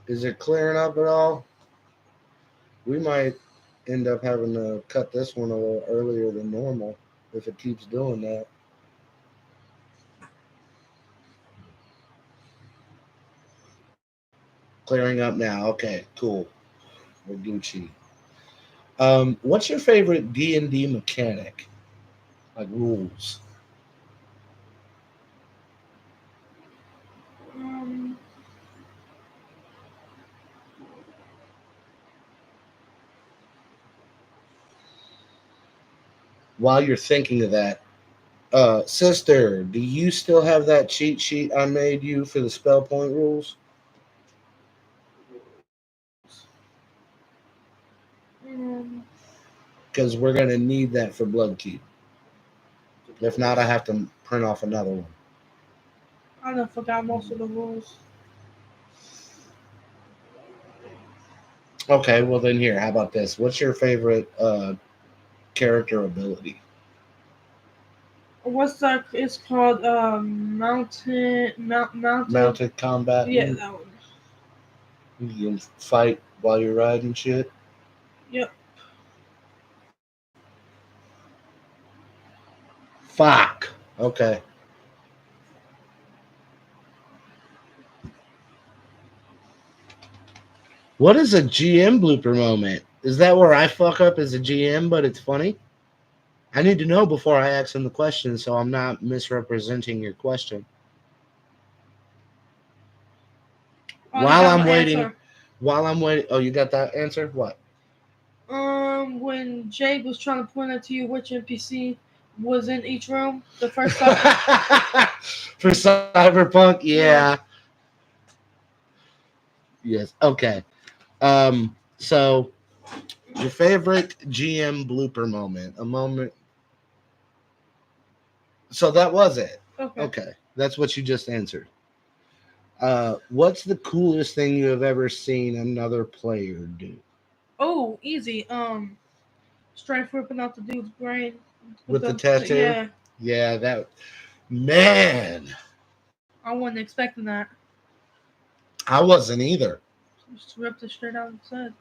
Is it clearing up at all? We might end up having to cut this one a little earlier than normal if it keeps doing that. Clearing up now. Okay, cool. We're Gucci. What's your favorite D&D mechanic? Like rules? Um, While you're thinking of that, sister, do you still have that cheat sheet I made you for the spell point rules? um, Because we're gonna need that for Bloodkeep. If not, I have to print off another one. I done forgot most of the rules. Okay, well then here, how about this? What's your favorite character ability? What's that? It's called mounted. Mounted combat. Yeah, that one. You can fight while you're riding shit. Yep. Fuck. Okay. What is a GM blooper moment? Is that where I fuck up as a GM, but it's funny? I need to know before I ask him the question, so I'm not misrepresenting your question. Oh, I While got I'm my waiting, answer. oh, you got that answer? What? When Jade was trying to point out to you which NPC was in each room, the first time. For Cyberpunk, Yeah. yeah. Yes. Okay. So your favorite GM blooper moment, a moment. So that was it. Okay. Okay. That's what you just answered. What's the coolest thing you have ever seen another player do? Oh, easy. Strife ripping out the dude's brain With the tattoo? yeah. Yeah, that man. I wasn't expecting that. I wasn't either. Just ripped it straight out of his head.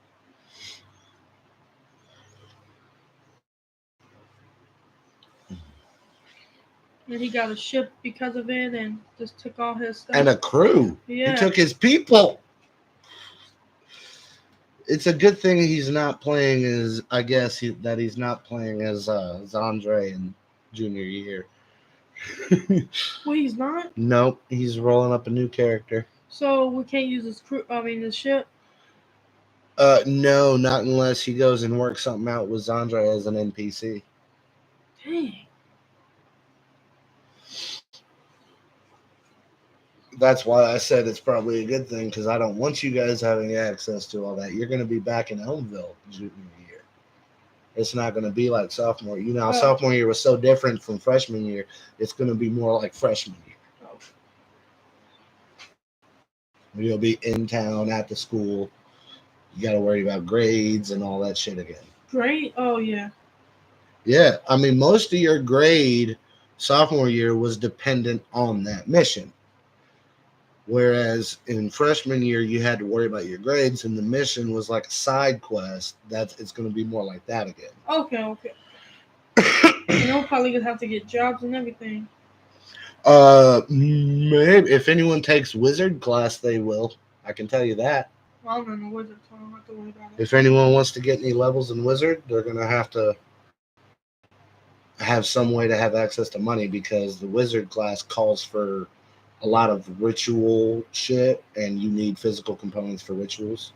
And he got a ship because of it, and just took all his stuff. And a crew. He Yeah. took his people. It's a good thing he's not playing as, I guess, that he's not playing as Zandre in junior year. Well, he's not. Nope, he's rolling up a new character. So we can't use his crew. I mean, the ship. No, not unless he goes and works something out with Zandre as an NPC. Dang. That's why I said it's probably a good thing, because I don't want you guys having access to all that. You're going to be back in Elmville junior year. It's not going to be like sophomore. You know, sophomore year was so different from freshman year. It's going to be more like freshman year. Oh. You'll be in town at the school. You got to worry about grades and all that shit again. Grade? Oh, yeah. Yeah. I mean, most of your grade sophomore year was dependent on that mission. Whereas in freshman year, you had to worry about your grades, and the mission was like a side quest. It's going to be more like that again. Okay. You know, probably gonna have to get jobs and everything. Maybe if anyone takes wizard class, they will. I can tell you that. Well, I'm in a wizard, so I don't have to worry about it. If anyone wants to get any levels in wizard, they're gonna have to have some way to have access to money, because the wizard class calls for a lot of ritual shit, and you need physical components for rituals.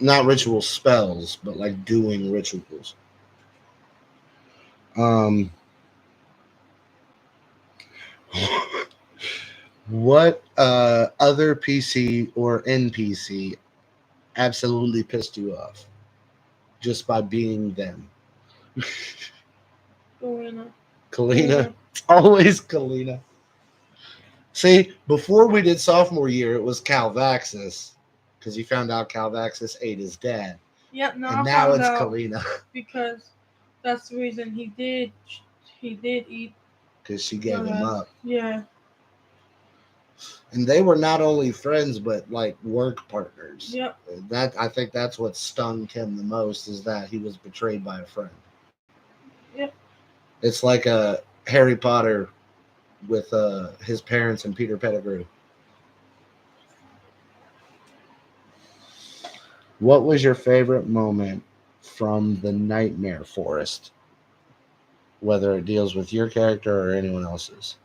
Not ritual spells, but like doing rituals. What other PC or NPC absolutely pissed you off just by being them? Kalina. Always Kalina. See, before we did sophomore year, it was Calvaxis, because he found out Calvaxis ate his dad. Yep, and now it's Kalina. Because that's the reason he did eat. Because she gave him up. Yeah. And they were not only friends, but like work partners. Yep. I think that's what stung Kim the most, is that he was betrayed by a friend. Yep. It's like a Harry Potter with his parents and Peter Pettigrew. What was your favorite moment from the Nightmare Forest? Whether it deals with your character or anyone else's.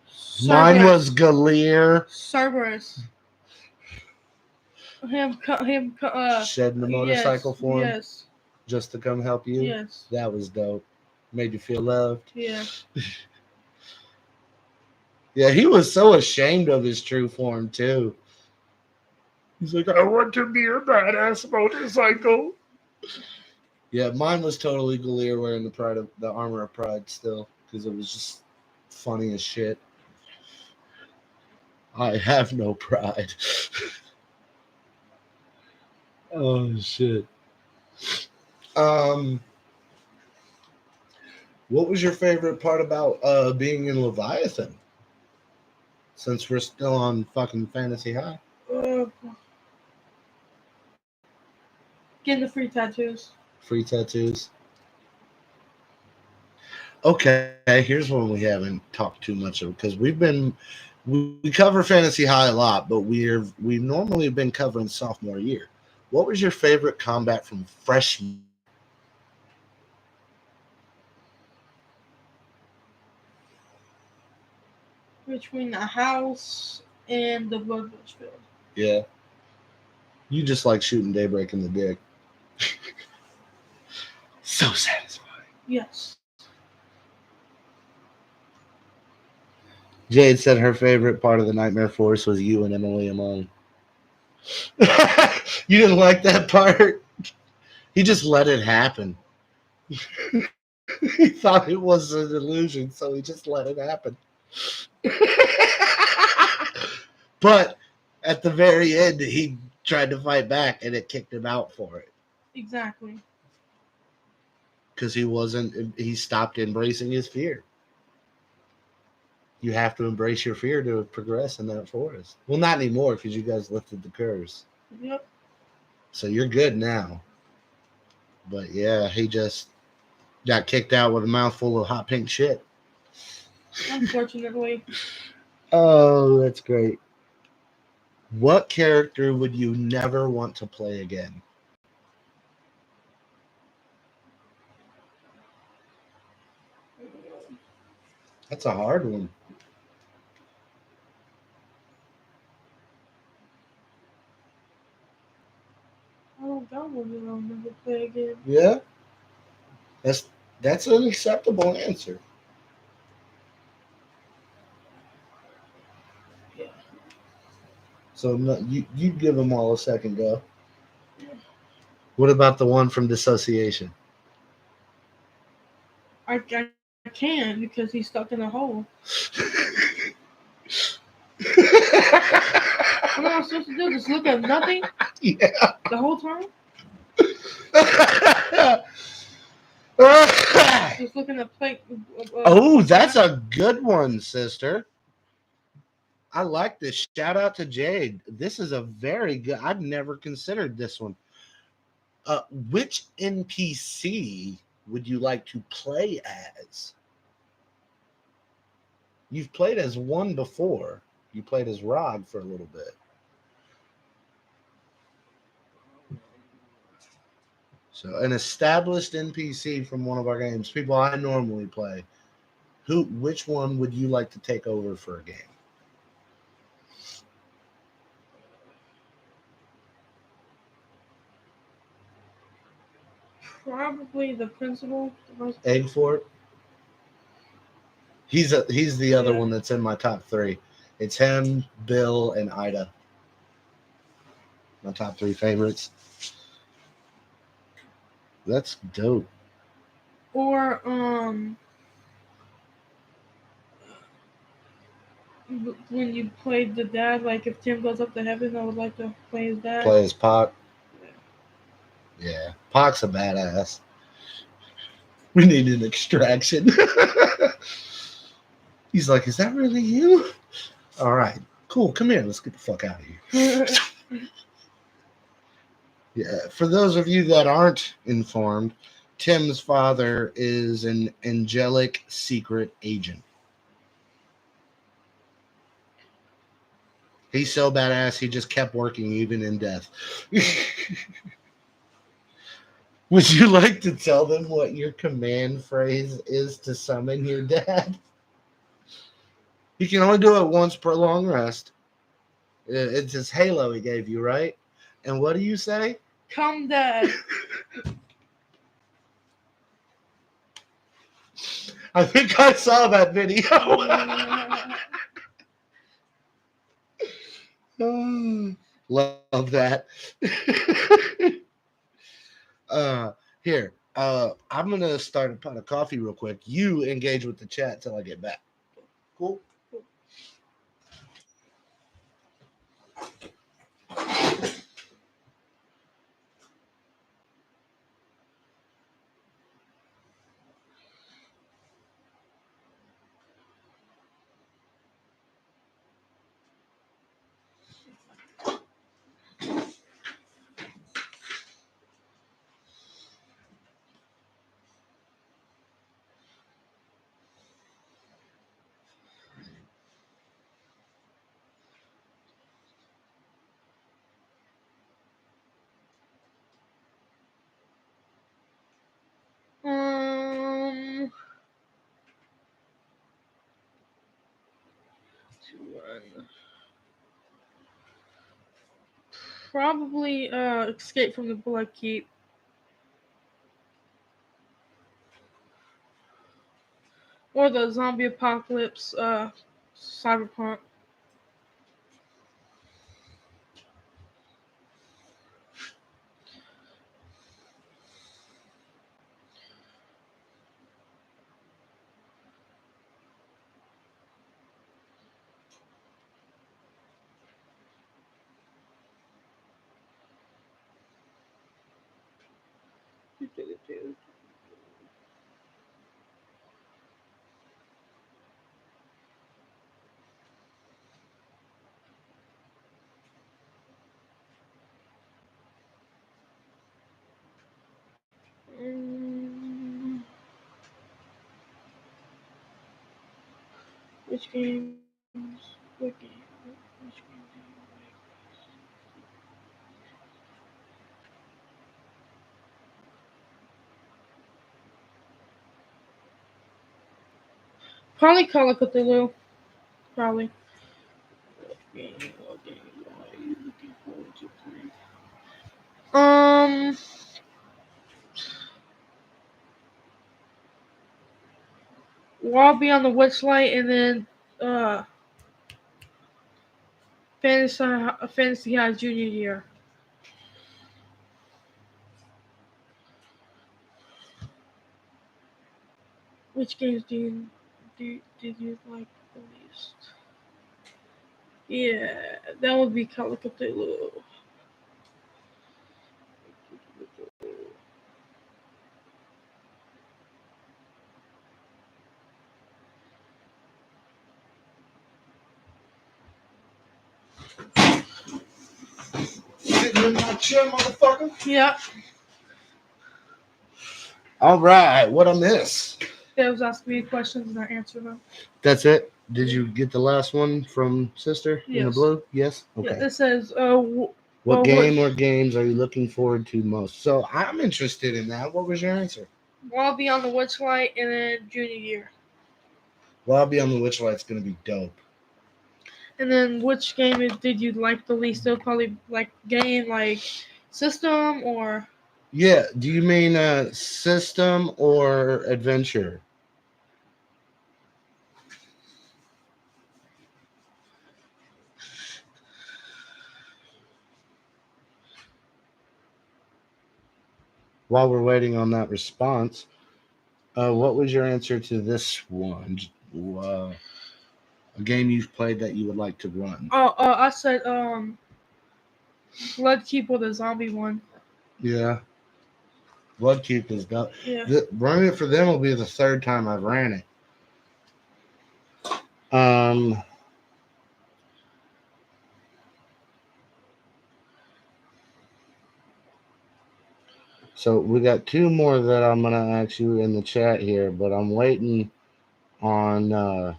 Cerberus. Mine was Galir. Cerberus. Him shedding the motorcycle for him. Yes. Just to come help you. Yes. That was dope. Made you feel loved. Yeah. Yeah, he was so ashamed of his true form too. He's like, I want to be a badass motorcycle. Yeah, mine was totally Galir wearing the armor of pride still, because it was just funny as shit. I have no pride. Oh shit. What was your favorite part about being in Leviathan? Since we're still on fucking Fantasy High. Getting the free tattoos. Free tattoos. Okay, here's one we haven't talked too much of, because we cover Fantasy High a lot, but we've normally been covering sophomore year. What was your favorite combat from freshman? Between the house and the blood field. Yeah. You just like shooting Daybreak in the dick. So satisfying. Yes. Jade said her favorite part of the Nightmare Force was you and Emily Among. You didn't like that part? He just let it happen. He thought it was an illusion, so he just let it happen. But at the very end, he tried to fight back, and it kicked him out for it. Exactly. Because he stopped embracing his fear. You have to embrace your fear to progress in that forest. Well, not anymore, because you guys lifted the curse. Yep. So you're good now. But yeah, he just got kicked out with a mouthful of hot pink shit. Unfortunately, Oh, that's great. What character would you never want to play again? That's a hard one. I don't got one that I'll never play again. Yeah, that's that's an acceptable answer. Yeah. So no, you give them all a second go. Yeah. What about the one from Dissociation? I can because he's stuck in a hole. What am I supposed to do? Just look at nothing Yeah. the whole time? Just looking at plate Oh, a that's graph? a good one, sister. I like this. Shout out to Jade. This is a very good. I've never considered this one. Which NPC would you like to play as? You've played as one before. You played as Rod for a little bit. So an established NPC from one of our games, people I normally play. Which one would you like to take over for a game? Probably the principal. Egg Fort. He's the other Yeah. one that's in my top three. It's him, Bill, and Ida. My top three favorites. That's dope. Or when you played the dad, like if Tim goes up to heaven, I would like to play his dad. Play as Pac. Yeah. Yeah, Pac's a badass. We need an extraction. He's like, is that really you? All right, cool. Come here. Let's get the fuck out of here. Yeah. For those of you that aren't informed, Tim's father is an angelic secret agent. He's so badass, he just kept working even in death. Would you like to tell them what your command phrase is to summon your dad? You can only do it once per long rest. It's his halo he gave you, right? And what do you say? Come, dad. I think I saw that video. Love that. uh, Here, I'm gonna start a pot of coffee real quick. You engage with the chat till I get back. Cool. um, Probably Escape from the Blood Keep. Or the zombie apocalypse, cyberpunk. Um, Which games? What game? Which game do you like? Probably Call of Cthulhu. Probably. What game are you looking forward to playing? Well, I'll be on the Witchlight and then uh Fantasy High Junior Year. Which games did you like the least? Yeah, that would be Call of Cthulhu. Sitting in my chair, motherfucker. Yeah, All right, what I miss? they was asking me questions and I answered them. That's it. Did you get the last one from Sister in the Yes. blue? Yes. Yeah, Okay. it says What what? game or games are you looking forward to most? So I'm interested in that. What was your answer? Well, I'll be on the Witchlight and then Junior Year. Well, I'll be on the Witchlight's gonna be dope. And then which game did you like the least? They'll probably like game like system or Yeah. Do you mean system or adventure? While we're waiting on that response, what was your answer to this one? A game you've played that you would like to run? I said Bloodkeep or the zombie one. Yeah. Bloodkeep is done. Yeah. Running it for them will be the third time I've ran it. Um, so we got two more that I'm gonna ask you in the chat here, but I'm waiting on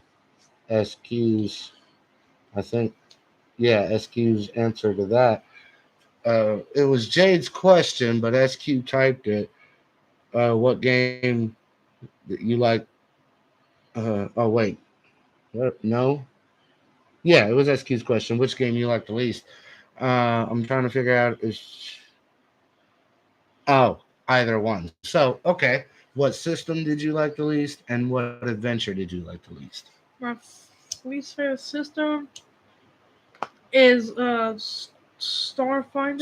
SQ's. I think, yeah, SQ's answer to that. It was Jade's question, but SQ typed it. What game that you like? Oh wait, what? No. Yeah, it was SQ's question. Which game you like the least? I'm trying to figure out is either one. So okay, what system did you like the least, and what adventure did you like the least? My least favorite system is Starfinder.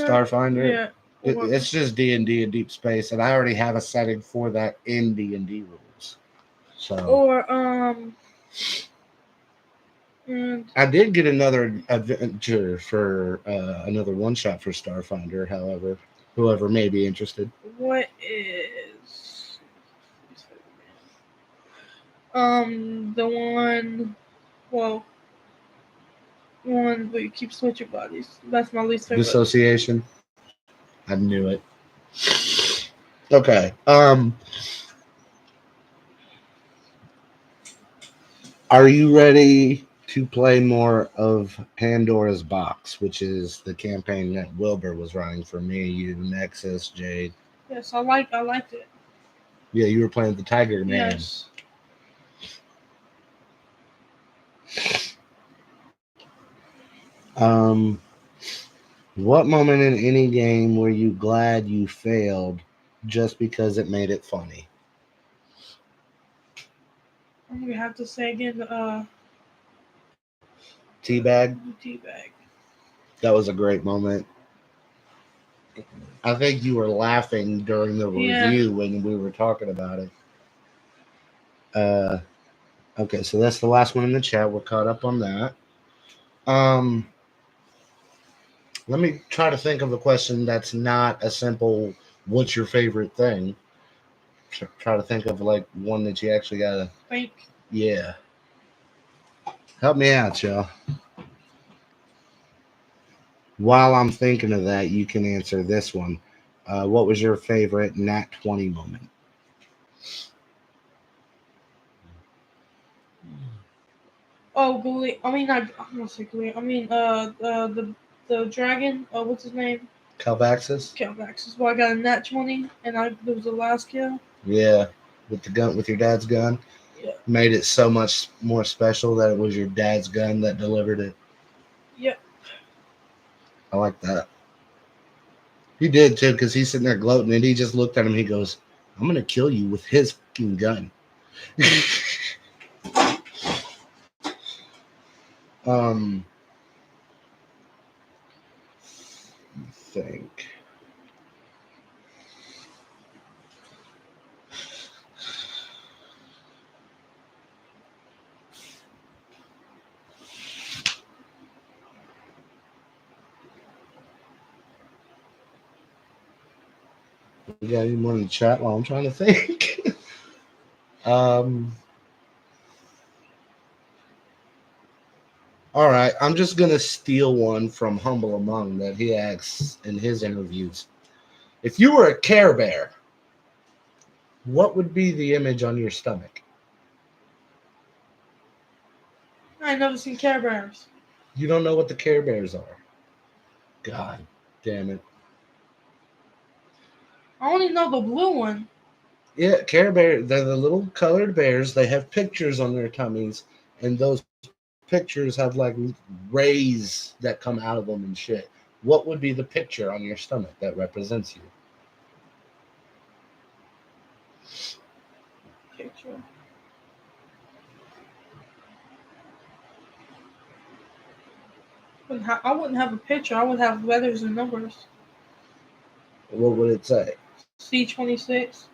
Starfinder. Yeah. It's just D&D and Deep Space, and I already have a setting for that in D&D rules. So Or and I did get another adventure for another one shot for Starfinder. However, whoever may be interested. what is the one? Well, one where you keep switching bodies. That's my least favorite. Dissociation. I knew it. Okay. Are you ready to play more of Pandora's Box, which is the campaign that Wilbur was running for me, you, Nexus, Jade? Yes, I liked it. Yeah, you were playing the Tiger Man. Yes. Um, what moment in any game were you glad you failed just because it made it funny? I'm gonna have to say again, Teabag? teabag. That was a great moment. I think you were laughing during the review when we were talking about it. Okay, so that's the last one in the chat. We're caught up on that. Let me try to think of a question that's not a simple "What's your favorite thing?" Try to think of like one that you actually gotta. Think. Yeah, help me out, y'all. While I'm thinking of that, you can answer this one. What was your favorite Nat 20 moment? Oh, Glee. I mean, not. I'm gonna say Glee. I mean, the dragon. What's his name? Calvaxis? Calvax. Well, I got a nat 20, and there was the last kill. Yeah. With the gun, with your dad's gun. Yeah. Made it so much more special that it was your dad's gun that delivered it. Yep. I like that. He did too, because he's sitting there gloating, and he just looked at him. He goes, "I'm gonna kill you with his fucking gun." um, think. We got any more in the chat while I'm trying to think? um. All right, I'm just gonna steal one from Humble Among that he asks in his interviews. If you were a Care Bear, what would be the image on your stomach? I ain't never seen Care Bears. You don't know what the Care Bears are. God damn it. I only know the blue one. Yeah, Care Bear, they're the little colored bears. They have pictures on their tummies, and those pictures have like rays that come out of them and shit. What would be the picture on your stomach that represents you? Picture. I wouldn't have a picture. I would have letters and numbers. What would it say? C26.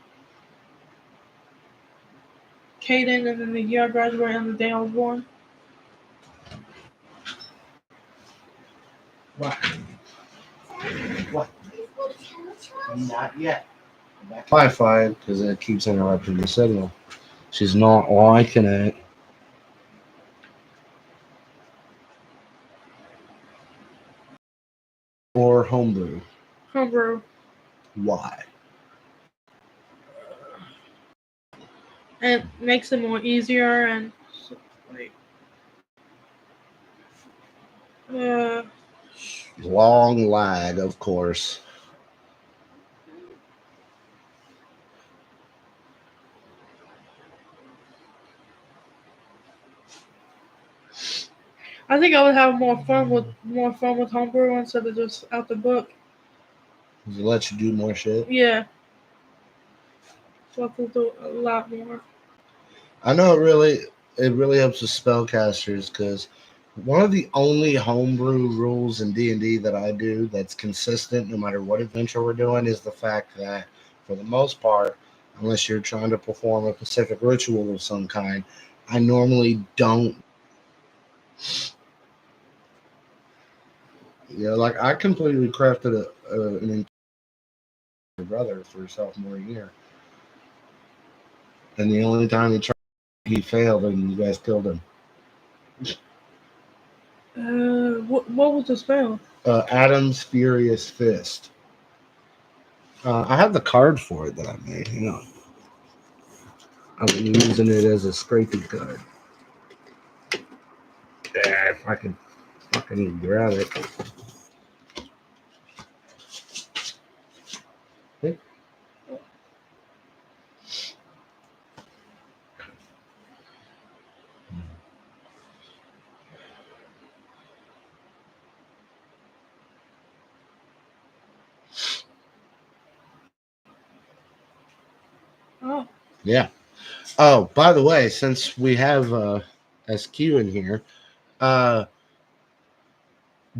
Caden, and then the year I graduated and the day I was born. What? What? Not yet. Wi-Fi because it keeps interrupting the signal. She's not liking it. Or homebrew. Homebrew. Why? And it makes it more easier and like uh Long lag, of course. I think I would have more fun with homebrew instead of just out the book. Does it let you do more shit? Yeah. So I could do a lot more. I know it really helps with spellcasters because one of the only homebrew rules in D&D that I do that's consistent no matter what adventure we're doing is the fact that for the most part, unless you're trying to perform a specific ritual of some kind, I normally don't. Like I completely crafted an entire brother for sophomore year, and the only time he tried, he failed, and you guys killed him. What was the spell? Adam's Furious Fist. I have the card for it that I made. Hang on. I'm using it as a scraping card. Yeah, if I can fucking grab it. Okay. Oh. Yeah. Oh, by the way, since we have SQ in here, uh,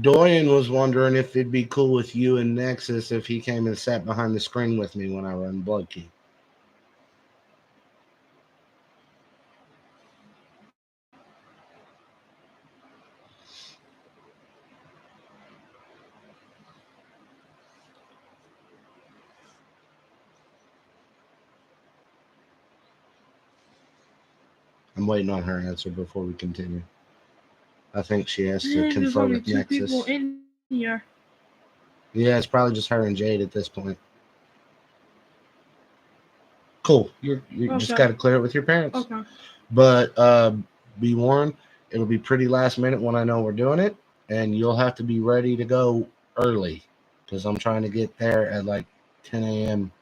Doyan was wondering if it'd be cool with you and Nexus if he came and sat behind the screen with me when I run Blood Key. I'm waiting on her answer before we continue. I think she has to Man, there's confer only with two people Nexus. in here. Yeah, it's probably just her and Jade at this point. Cool. You just Okay. got to clear it with your parents. Okay. But be warned, It'll be pretty last minute when I know we're doing it, and you'll have to be ready to go early because I'm trying to get there at like 10 a.m.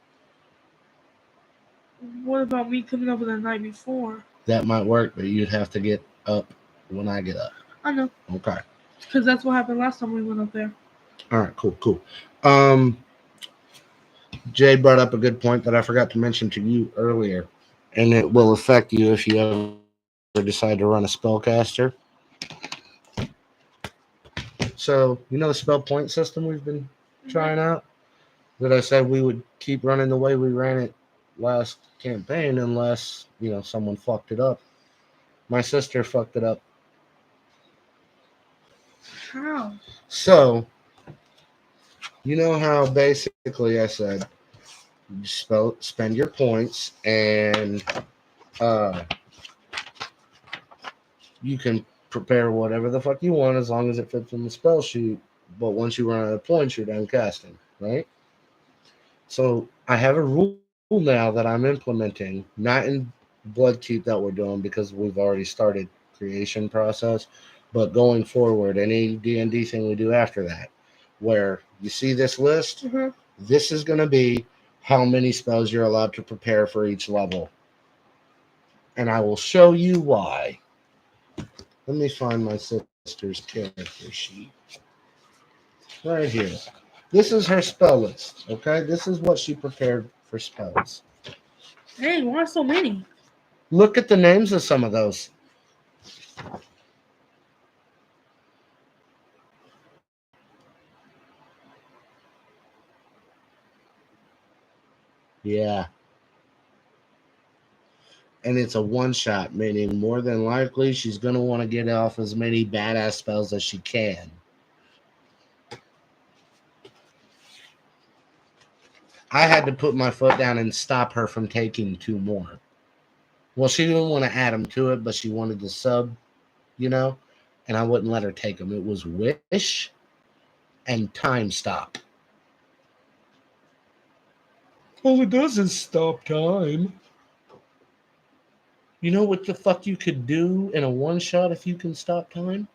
What about me coming over the night before? That might work, but you'd have to get up when I get up. I know, Okay. because that's what happened last time we went up there. All right. Cool. Um, Jay brought up a good point that I forgot to mention to you earlier, and it will affect you if you ever decide to run a spellcaster. So, you know the spell point system we've been trying out? That I said we would keep running the way we ran it last campaign unless, someone fucked it up. My sister fucked it up. How? So, you know how basically I said you spend your points and uh, you can prepare whatever the fuck you want as long as it fits in the spell sheet. But once you run out of points, you're done casting, right? So I have a rule now that I'm implementing, not in Bloodkeep that we're doing because we've already started creation process, but going forward, any D&D thing we do after that, where you see this list, this is going to be how many spells you're allowed to prepare for each level. And I will show you why. Let me find my sister's character sheet. Right here. This is her spell list, okay? This is what she prepared for spells. Dang, why so many? Look at the names of some of those. Yeah. And it's a one shot, meaning more than likely she's going to want to get off as many badass spells as she can. I had to put my foot down and stop her from taking two more. Well, she didn't want to add them to it, but she wanted to sub, and I wouldn't let her take them. It was Wish and Time Stop. All it does is stop time. You know what the fuck you could do in a one shot if you can stop time?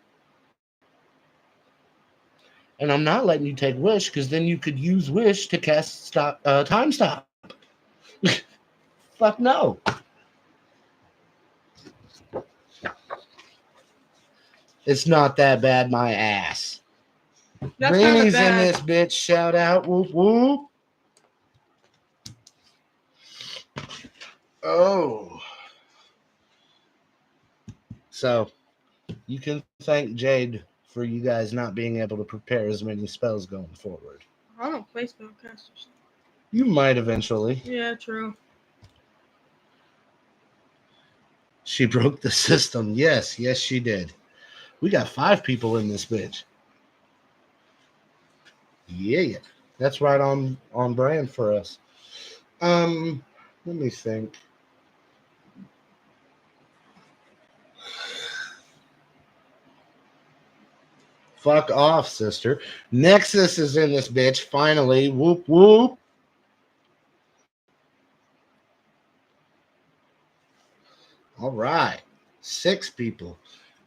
And I'm not letting you take Wish because then you could use Wish to cast Time Stop. Fuck no. It's not that bad, my ass. That's kind of Greenies in bad. this bitch. Shout out. Whoop whoop. Oh. So you can thank Jade for you guys not being able to prepare as many spells going forward. I don't play spellcasters. You might eventually. Yeah, true. She broke the system. Yes, she did. We got 5 people in this bitch. Yeah. That's right on brand for us. Let me think. Fuck off, sister. Nexus is in this bitch, finally. Whoop whoop. All right. 6 people.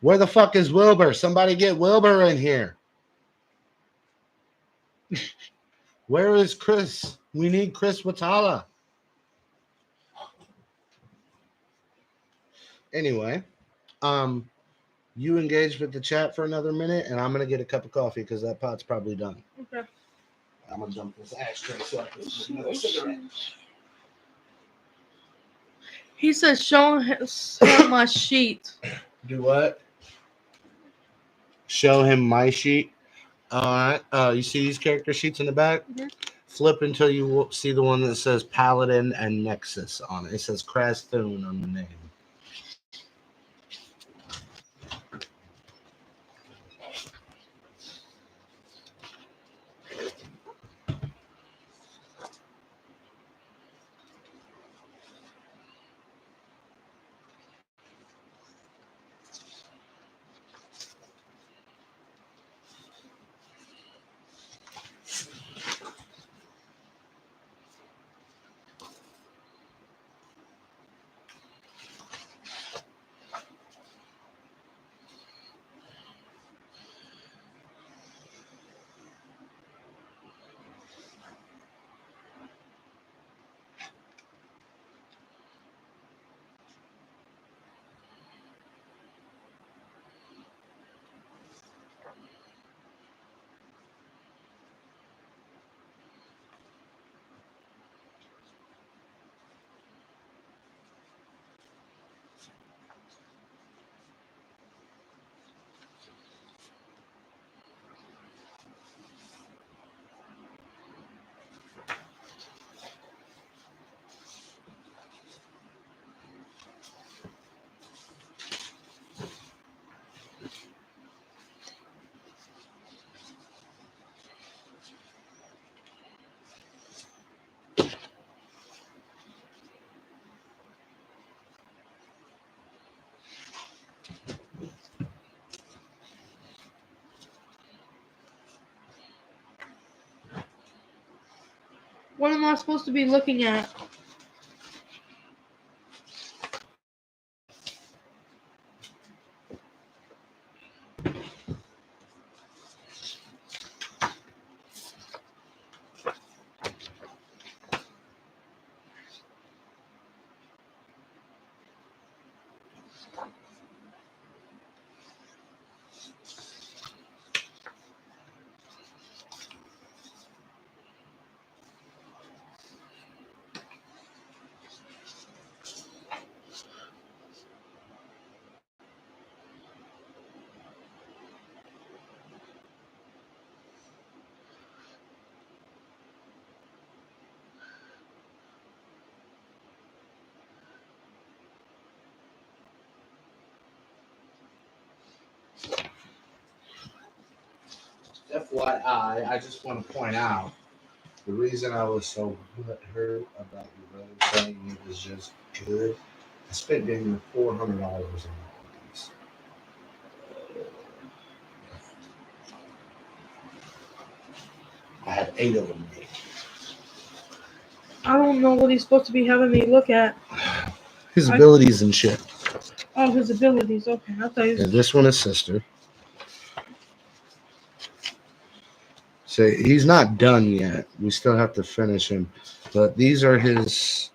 Where the fuck is Wilbur? Somebody get Wilbur in here. Where is Chris? We need Chris Watala. Anyway, you engage with the chat for another minute, and I'm gonna get a cup of coffee because that pot's probably done. Okay. I'm gonna dump this ashtray so I can smoke another cigarette. He said, show him my sheet. Do what? Show him my sheet. All right. You see these character sheets in the back? Mm-hmm. Flip until you see the one that says Paladin and Nexus on it. It says Krastoon on the name. What am I supposed to be looking at? FYI, I just want to point out the reason I was so hurt about your brother saying it was just good. I spent damn $400 on all these. I had 8 of them made. I don't know what he's supposed to be having me look at. His abilities and shit. Oh, his abilities. Okay, I thought he was... Yeah, this one is sister. So he's not done yet. We still have to finish him. But these are his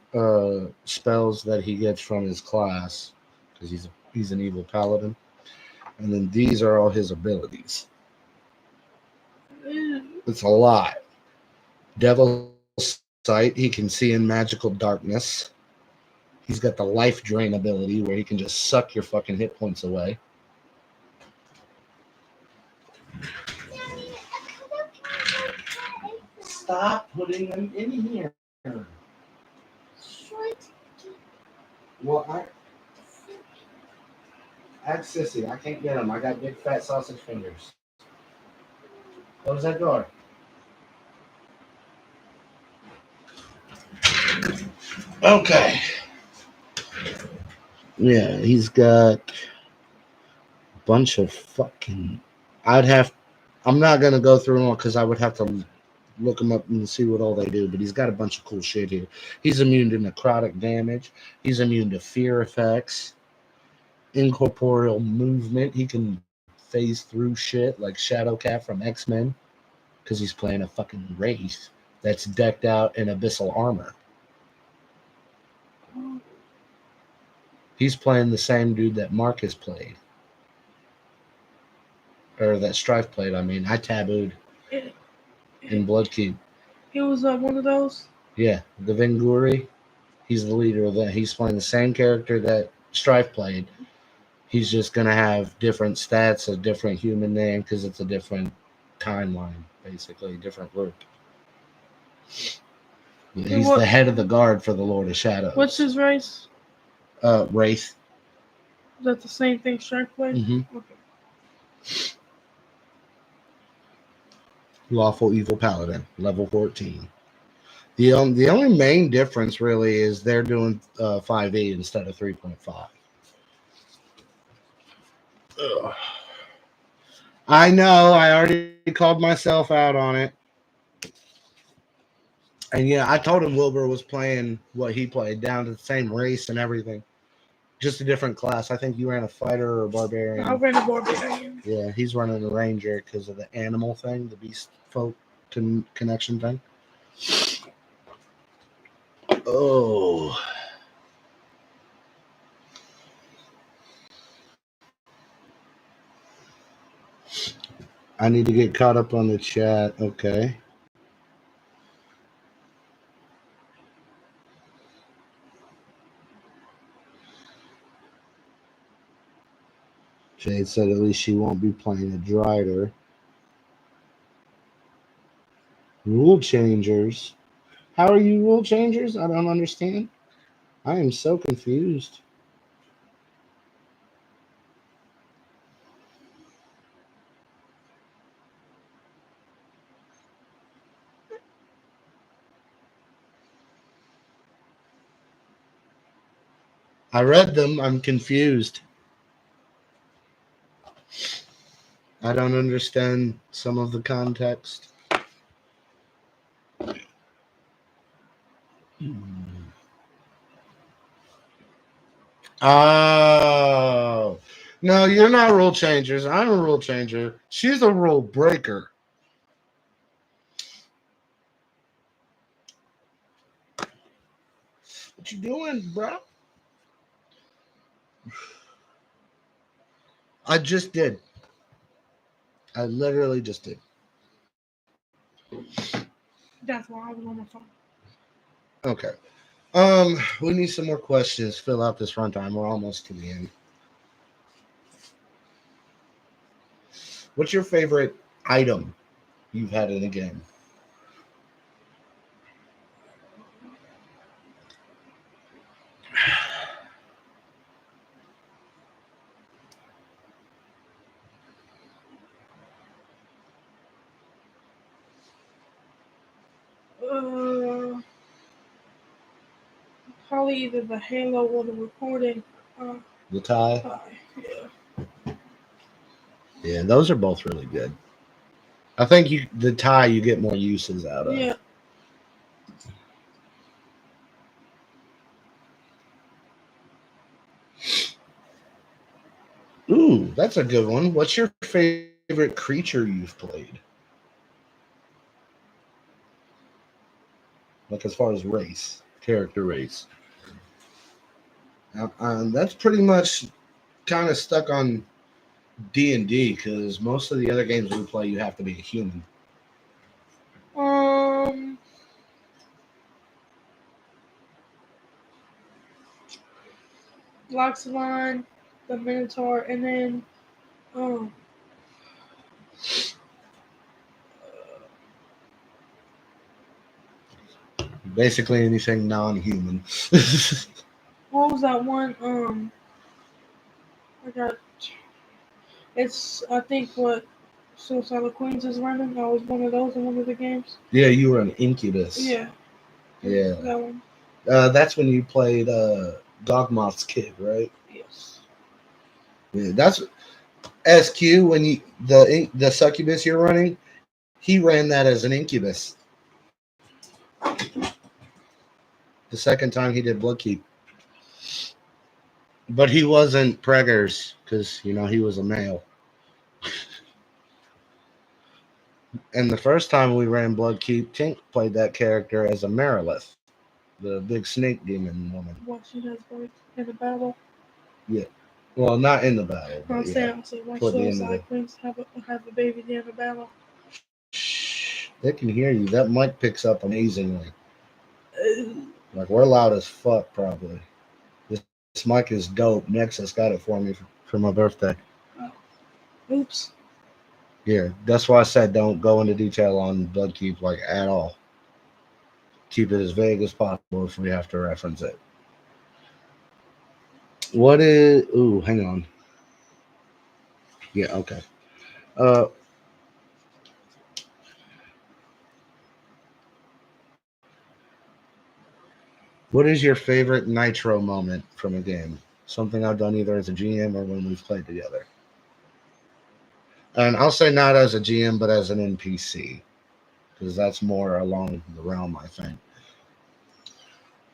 spells that he gets from his class because he's an evil paladin. And then these are all his abilities. It's a lot. Devil's Sight. He can see in magical darkness. He's got the life drain ability where he can just suck your fucking hit points away. Stop putting them in here. Well, ask Sissy. I can't get them. I got big fat sausage fingers. Close that door. Okay. Yeah, he's got a bunch of fucking. I'm not gonna go through them all because I would have to look them up and see what all they do. But he's got a bunch of cool shit here. He's immune to necrotic damage. He's immune to fear effects. Incorporeal movement. He can phase through shit like Shadowcat from X-Men because he's playing a fucking wraith that's decked out in abyssal armor. He's playing the same dude that Marcus played. Or that Strife played, I mean. I tabooed in Bloodkeep. He was one of those? Yeah, the Venguri. He's the leader of that. He's playing the same character that Strife played. He's just going to have different stats, a different human name, because it's a different timeline, basically, a different group. He's the head of the guard for the Lord of Shadows. What's his race? Wraith. Is that the same thing Shark played? Mm-hmm. Okay. Lawful Evil Paladin, level 14. The only main difference really is they're doing 5e instead of 3.5. Ugh. I know, I already called myself out on it. And yeah, I told him Wilbur was playing what he played, down to the same race and everything. Just a different class. I think you ran a fighter or a barbarian. I ran a barbarian. Yeah, he's running a ranger because of the animal thing, the beast folk connection thing. Oh. I need to get caught up on the chat. Okay. Jade said at least she won't be playing a Drider. Rule changers. How are you rule changers? I don't understand. I am so confused. I read them. I'm confused. I don't understand some of the context. Oh. No, you're not rule changers. I'm a rule changer. She's a rule breaker. What you doing, bro? I just did. I literally just did. That's why I was on my phone. Okay. We need some more questions. Fill out this runtime. We're almost to the end. What's your favorite item you've had in a game? Probably either the Halo or the recording. The tie? Yeah. Yeah, those are both really good. I think the tie you get more uses out of. Yeah. Ooh, that's a good one. What's your favorite creature you've played? Like as far as race, character race. That's pretty much kind of stuck on D&D because most of the other games we play, you have to be a human. Loxodon, the Minotaur, and then Basically anything non-human. what was that one? I got. It's I think what Suicide Queens is running. I was one of those in one of the games. Yeah, you were an incubus. Yeah. Yeah. That one. That's when you played Dogmoth's kid, right? Yes. Yeah, that's SQ when you the succubus you're running. He ran that as an incubus. The second time he did Bloodkeep, but he wasn't preggers because he was a male. And the first time we ran Bloodkeep, Tink played that character as a Marilith, the big snake demon woman. What she does work in the battle. Yeah. Well, not in the battle. I'm saying, watch Suicide Queens have a baby in the battle. Shh, they can hear you. That mic picks up amazingly. Like we're loud as fuck, probably. This mic is dope. Nexus got it for me for my birthday. Oops. Yeah, that's why I said don't go into detail on Bloodkeep like at all. Keep it as vague as possible if we have to reference it. What is? Ooh, hang on. Yeah, okay. Uh, what is your favorite Nitro moment from a game? Something I've done either as a GM or when we've played together. And I'll say not as a GM, but as an NPC, because that's more along the realm, I think.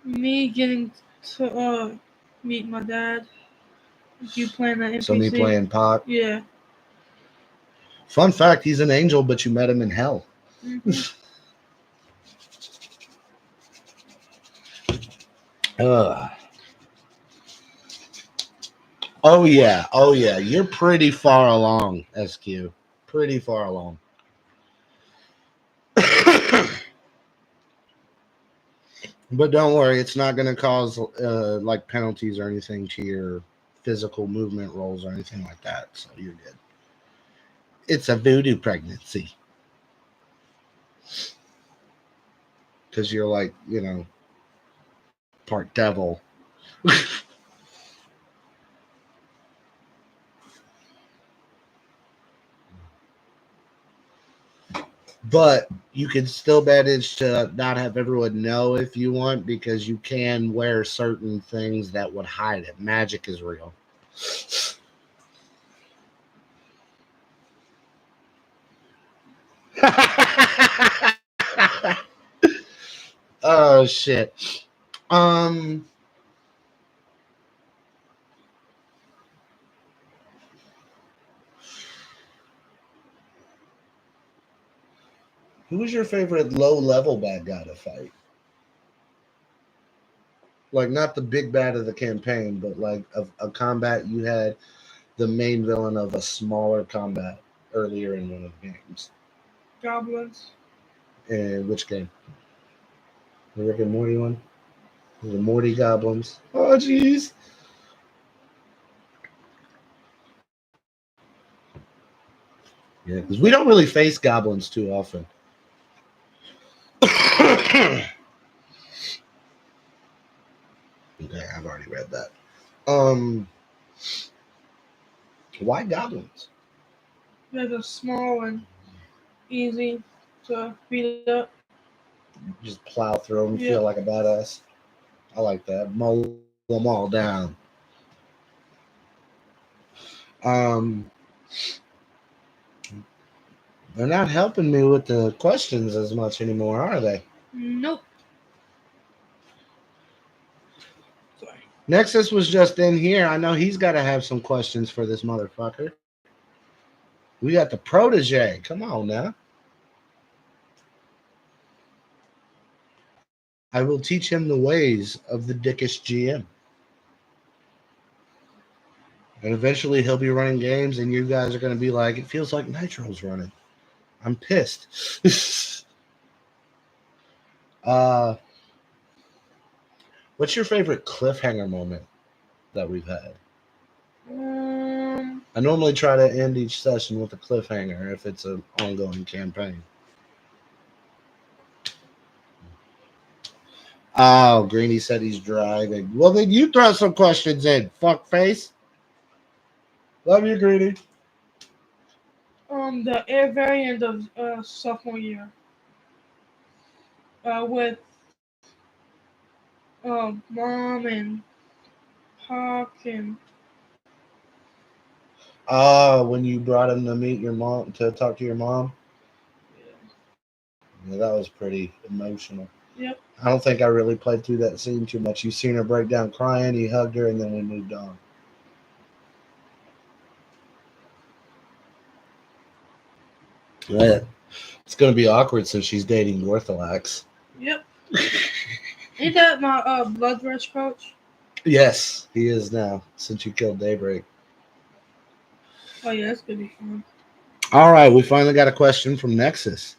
Me getting to meet my dad. You playing that NPC? So me playing Pot. Yeah. Fun fact: he's an angel, but you met him in hell. Mm-hmm. Oh yeah, oh yeah. You're pretty far along, SQ. Pretty far along. But don't worry, it's not going to cause like penalties or anything to your physical movement rolls or anything like that. So you're good. It's a voodoo pregnancy because you're like part devil. But you can still manage to not have everyone know if you want because you can wear certain things that would hide it. Magic is real. Oh shit. Um Who was your favorite low-level bad guy to fight? Like not the big bad of the campaign, but like a combat you had the main villain of a smaller combat earlier in one of the games. Goblins. And which game? The Rick and Morty one? The Morty goblins. Oh jeez. Yeah, because we don't really face goblins too often. Okay, I've already read that. Why goblins? They're just small and easy to beat up. Just plow through them, Yeah. feel like a badass. I like that. Mow them all down. Um, they're not helping me with the questions as much anymore, are they? Nope. Sorry. Nexus was just in here. I know he's got to have some questions for this motherfucker. We got the protege. Come on now. I will teach him the ways of the dickish GM. And eventually he'll be running games, and you guys are going to be like, it feels like Nitro's running. I'm pissed. uh, what's your favorite cliffhanger moment that we've had? I normally try to end each session with a cliffhanger if it's an ongoing campaign. Oh, Greeny said he's driving. Well, then you throw some questions in, fuckface. Love you, Greeny. The air variant of sophomore year. With mom and Hawk and When you brought him to meet your mom, to talk to your mom? Yeah, that was pretty emotional. yep. I don't think I really played through that scene too much. You seen her break down crying, he hugged her, and then we moved on. Yeah. It's going to be awkward since she's dating Gorthalax. Yep. Ain't that my blood rush coach? Yes, he is now, since you killed Daybreak. Oh yeah, that's gonna be fun. All right, we finally got a question from Nexus.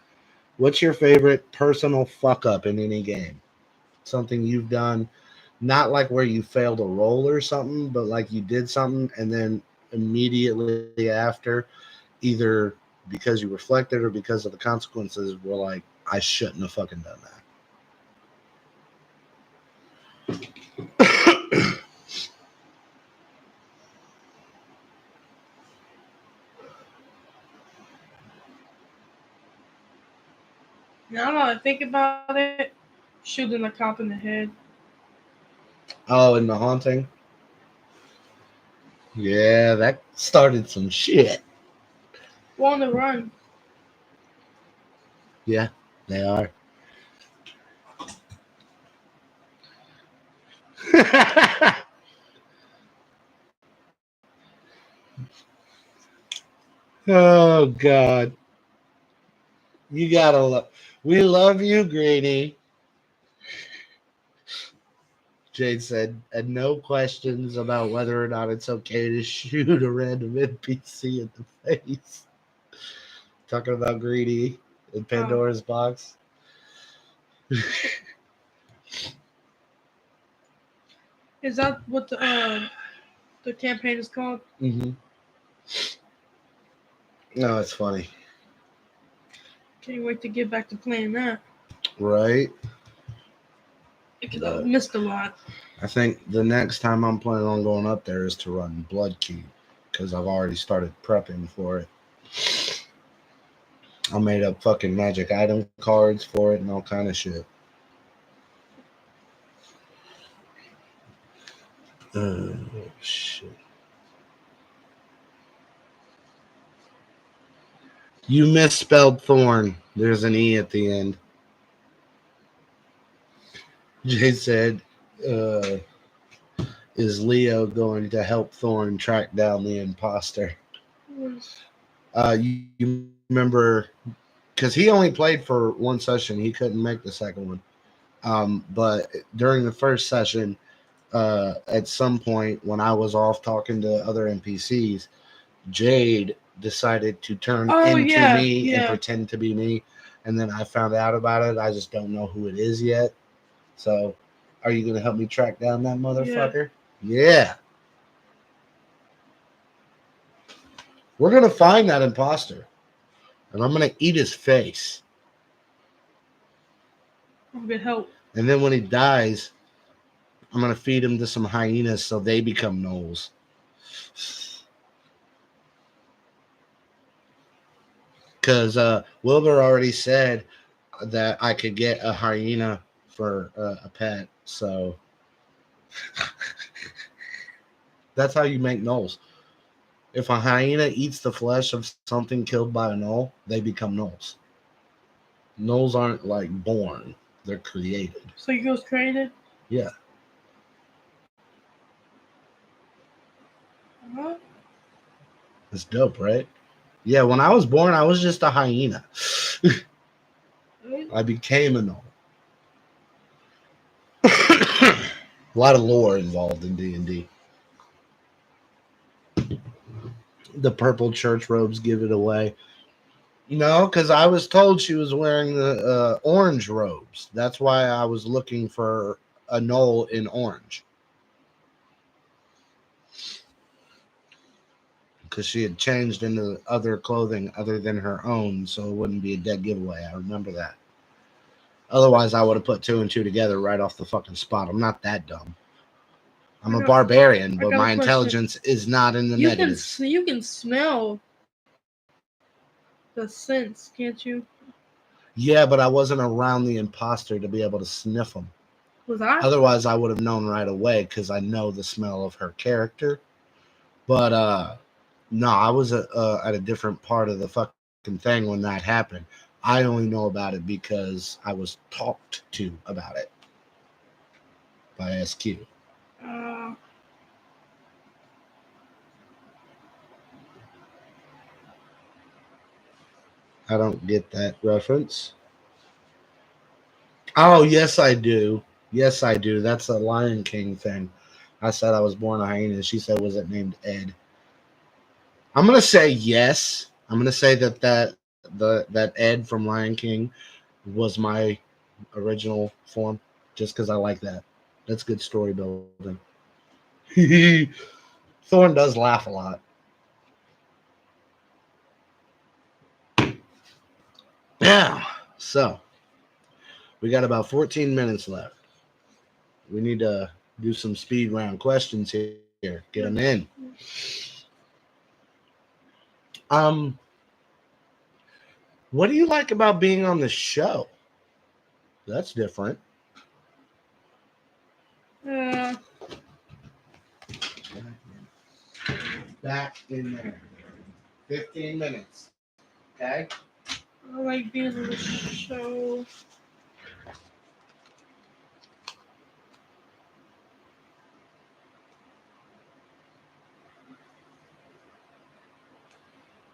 What's your favorite personal fuck up in any game? Something you've done, not like where you failed a roll or something, but like you did something and then immediately after, either because you reflected or because of the consequences, were like, I shouldn't have fucking done that. Now that I think about it, shooting a cop in the head. Oh, and the haunting? Yeah, that started some shit. Well, on the run. Yeah, they are. Oh God, you gotta love. We love you, Greeny. Jade said, and no questions about whether or not it's okay to shoot a random NPC in the face. Talking about Greedy in Pandora's box. Is that what the campaign is called? Mm-hmm. No, it's funny, Can't wait to get back to playing that right? because I've missed a lot. I think the next time I'm planning on going up there is to run Bloodkeep because I've already started prepping for it. I made up fucking magic item cards for it and all kind of shit. Oh, shit. You misspelled Thorn. There's an E at the end. Jay said, uh, is Leo going to help Thorn track down the imposter? You remember because he only played for one session. He couldn't make the second one. But during the first session, at some point when I was off talking to other NPCs, Jade decided to turn into me and pretend to be me. And then I found out about it. I just don't know who it is yet. So, are you going to help me track down that motherfucker? Yeah. We're going to find that imposter. And I'm going to eat his face. Good help. And then when he dies, I'm going to feed him to some hyenas so they become gnolls. Because Wilbur already said that I could get a hyena for a pet. So that's how you make gnolls. If a hyena eats the flesh of something killed by a gnoll, they become gnolls. Gnolls aren't like born, they're created. So you was created? Yeah. What? It's dope, right? Yeah, when I was born, I was just a hyena. I became a gnoll. A lot of lore involved in D&D. The purple church robes give it away. No, because I was told she was wearing the orange robes. That's why I was looking for a gnoll in orange. Because she had changed into other clothing other than her own, so it wouldn't be a dead giveaway. I remember that. Otherwise, I would have put 2 and 2 together right off the fucking spot. I'm not that dumb. I'm a barbarian, but my intelligence is not in the negatives. You can smell the scents, can't you? Yeah, but I wasn't around the imposter to be able to sniff them. Was I? Otherwise, I would have known right away because I know the smell of her character. But no, I was at a different part of the fucking thing when that happened. I only know about it because I was talked to about it by SQ. I don't get that reference. Oh, yes, I do. Yes, I do. That's a Lion King thing. I said I was born a hyena. She said, was it named Ed? I'm going to say yes. I'm going to say that Ed from Lion King was my original form just because I like that. That's good story building. Thorn does laugh a lot. Yeah. So we got about 14 minutes left. We need to do some speed round questions here. Get them in. What do you like about being on the show? That's different. Back in there. 15 minutes. Okay? I like being on the show.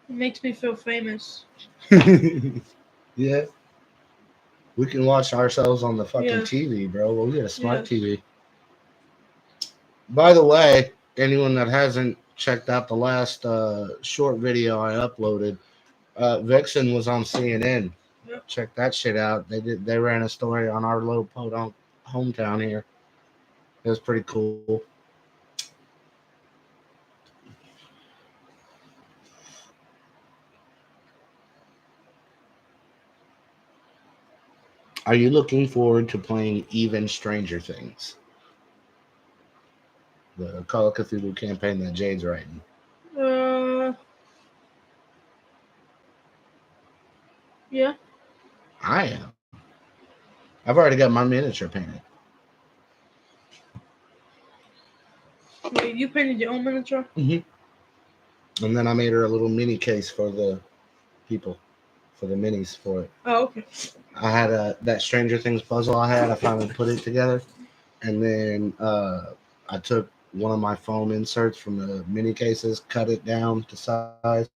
It makes me feel famous. Yeah. We can watch ourselves on the fucking TV, bro. We'll get a smart TV. By the way, anyone that hasn't checked out the last short video I uploaded, Vixen was on CNN. Yep. Check that shit out. They ran a story on our little podunk hometown here. It was pretty cool. Are you looking forward to playing even Stranger Things? The Call of Cthulhu campaign that Jade's writing. Yeah. I am. I've already got my miniature painted. Wait, you painted your own miniature? Mm-hmm. And then I made her a little mini case for the people, for the minis for it. Oh, okay. I had that Stranger Things puzzle I finally put it together. And then I took one of my foam inserts from the mini cases, cut it down to size,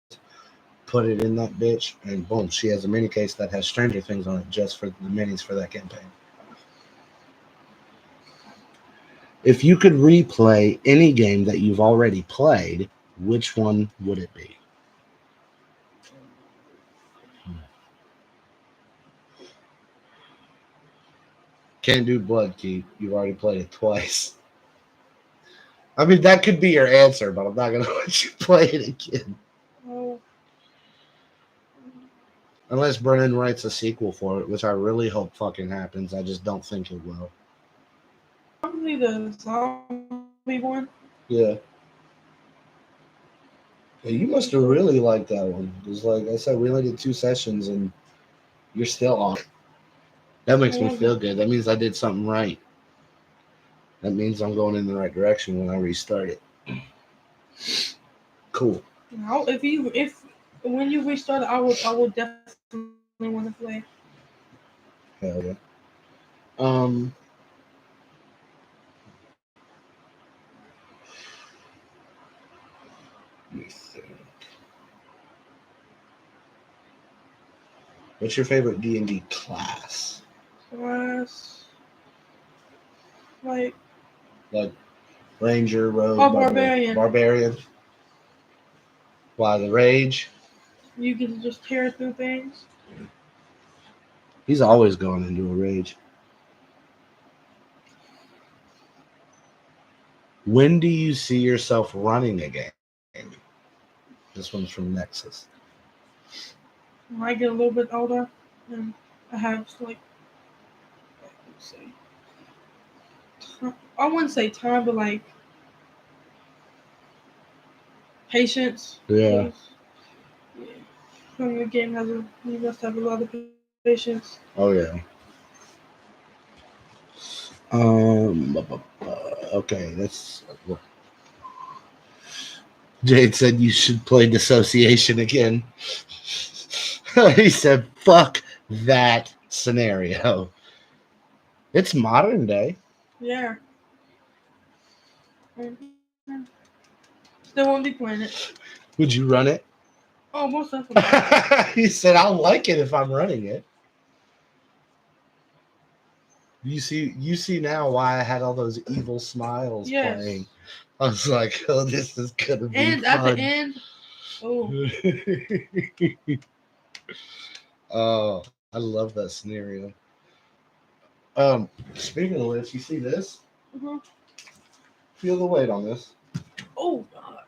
put it in that bitch, and boom, she has a mini case that has Stranger Things on it just for the minis for that campaign. If you could replay any game that you've already played, which one would it be? Can't do Bloodkeep. You've already played it twice. I mean, that could be your answer, but I'm not going to let you play it again. Oh. Unless Brennan writes a sequel for it, which I really hope fucking happens. I just don't think it will. Probably the zombie one. Yeah. Yeah, you must have really liked that one. Because, like I said, we only did 2 sessions, and you're still on. That makes me feel good. That means I did something right. That means I'm going in the right direction when I restart it. Cool. Now, if when you restart it, I would definitely want to play. Hell yeah. Let me think. What's your favorite D&D class? Class. Like Ranger, Rogue, barbarian. Barbarian. Why the Rage? You can just tear through things. He's always going into a rage. When do you see yourself running a game? This one's from Nexus. When I get a little bit older, and I have like let's see, I wouldn't say time, but like patience. Yeah. Yeah. When your game you must have a lot of patience. Oh yeah. Okay, that's. Jade said you should play Dissociation again. He said, "Fuck that scenario." It's modern day. Yeah. Still won't be playing it. Would you run it? Oh, most definitely. He said, "I'll like it if I'm running it." You see now why I had all those evil smiles playing. I was like, "Oh, this is gonna be and fun." at the end, Oh, I love that scenario. Speaking of which, you see this? Mm-hmm. Feel the weight on this. Oh God.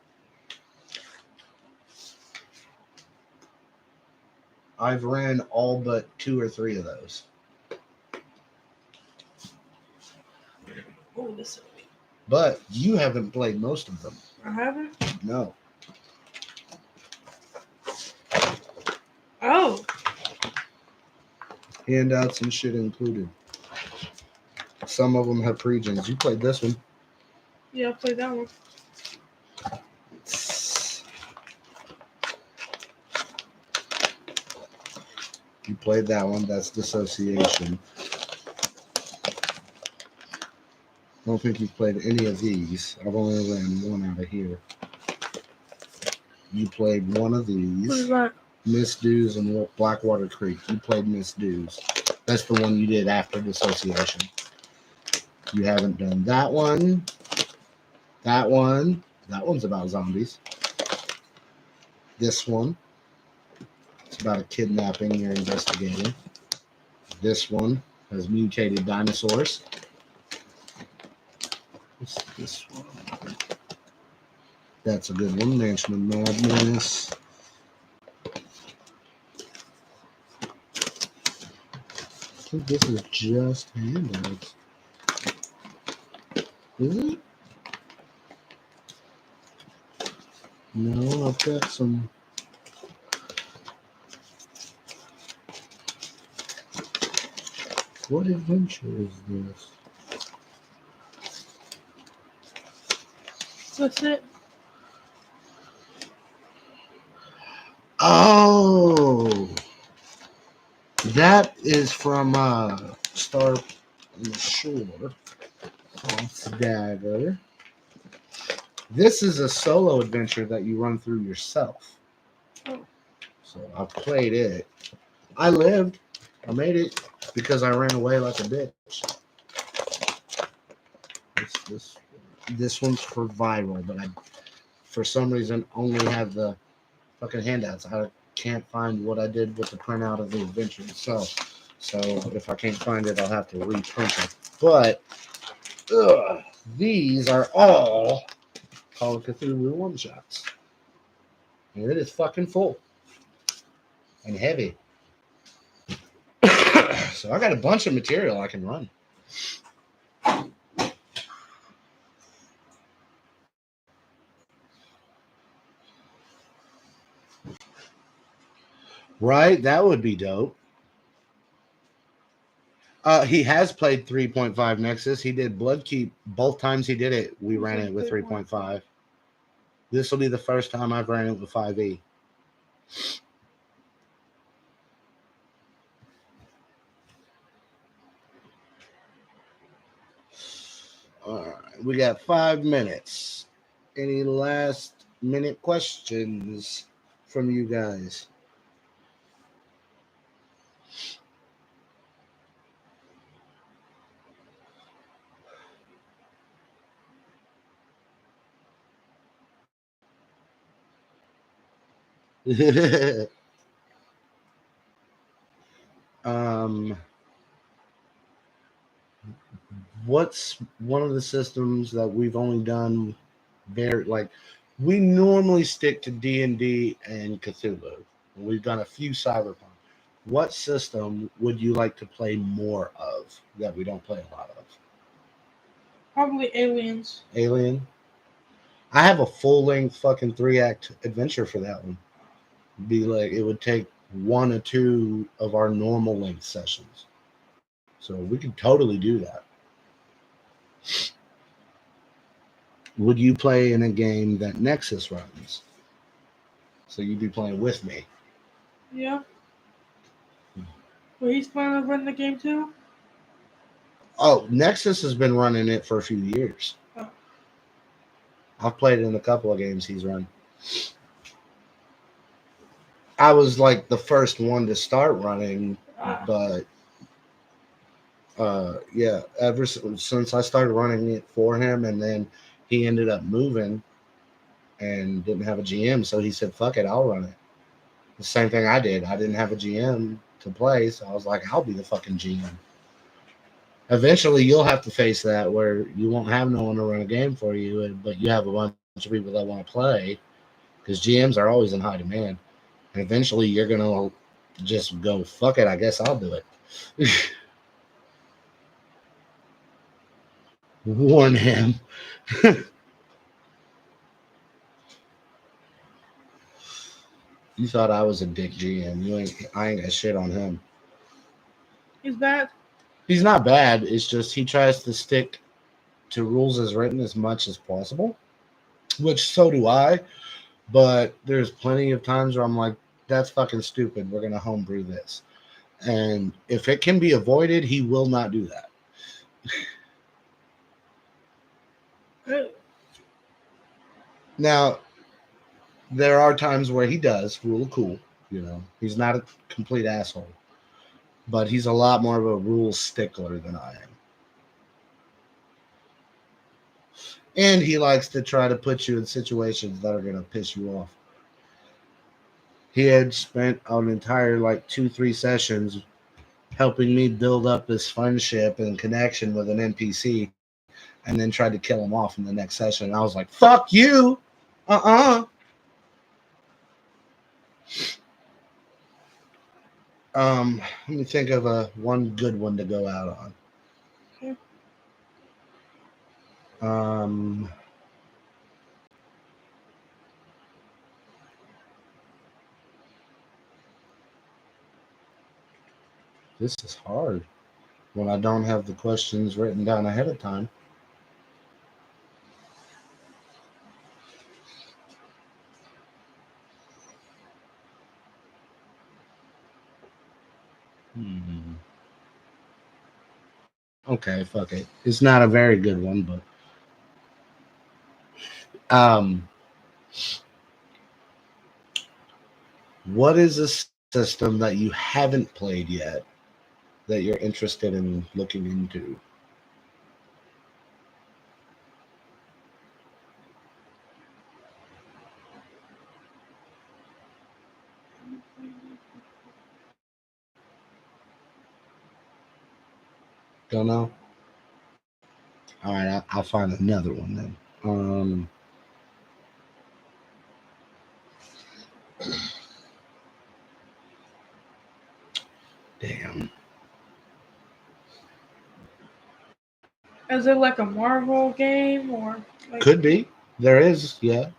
I've ran all but 2 or 3 of those. Oh, this is me. But you haven't played most of them. I haven't. No. Oh. Handouts and shit included. Some of them have pre-gens. You played this one. Yeah, I played that one. You played that one. That's Dissociation. I don't think you've played any of these. I've only ran one out of here. You played one of these. What is that? Misdews and Blackwater Creek. You played Misdews. That's the one you did after Dissociation. You haven't done that one. That one. That one's about zombies. This one. It's about a kidnapping you're investigating. This one has mutated dinosaurs. What's this one? That's a good one. Mansion of Madness. I think this is just handouts. Is it? No, I've got some. What adventure is this? What's it? Oh, that is from Star on the Shore. Off Dagger. This is a solo adventure that you run through yourself. Oh. So I played it. I lived. I made it because I ran away like a bitch. This one's for viral, but I for some reason only have the fucking handouts. I can't find what I did with the printout of the adventure. So if I can't find it, I'll have to reprint it. But these are all Call of Cthulhu one shots, and it is fucking full and heavy. So I got a bunch of material I can run. Right, that would be dope. He has played 3.5 Nexus. He did Bloodkeep both times he did it. We ran it with 3.5. This will be the first time I've ran it with 5e. All right, we got 5 minutes. Any last minute questions from you guys? um, what's one of the systems that we've only done very like we normally stick to D&D and Cthulhu. We've done a few Cyberpunk. What system would you like to play more of that we don't play a lot of? Probably Aliens. Alien. I have a full length fucking 3-act adventure for that one. Be like it would take 1 or 2 of our normal length sessions. So we could totally do that. Would you play in a game that Nexus runs? So you'd be playing with me. Yeah. Well, he's planning to run the game too? Oh, Nexus has been running it for a few years. Oh. I've played in a couple of games he's run. I was like the first one to start running, but yeah, ever since I started running it for him, and then he ended up moving and didn't have a GM, so he said, "Fuck it, I'll run it." The same thing I did. I didn't have a GM to play, so I was like, "I'll be the fucking GM." Eventually, you'll have to face that where you won't have no one to run a game for you, but you have a bunch of people that want to play because GMs are always in high demand. And eventually, you're gonna just go, "Fuck it, I guess I'll do it." Warn him. You thought I was a dick GM. I ain't got shit on him. He's bad? He's not bad. It's just he tries to stick to rules as written as much as possible, which so do I. But there's plenty of times where I'm like, that's fucking stupid. We're gonna homebrew this. And if it can be avoided, he will not do that. Now, there are times where he does rule cool. He's not a complete asshole, but he's a lot more of a rule stickler than I am. And he likes to try to put you in situations that are going to piss you off. He had spent an entire 2-3 sessions helping me build up this friendship and connection with an NPC, and then tried to kill him off in the next session. And I was like, "Fuck you! Let me think of one good one to go out on. Okay. This is hard when I don't have the questions written down ahead of time. Okay, fuck it. It's not a very good one, but What is a system that you haven't played yet that you're interested in looking into? Don't know. All right, I'll find another one then. Damn. Is it like a Marvel game or like Could be. There is, yeah.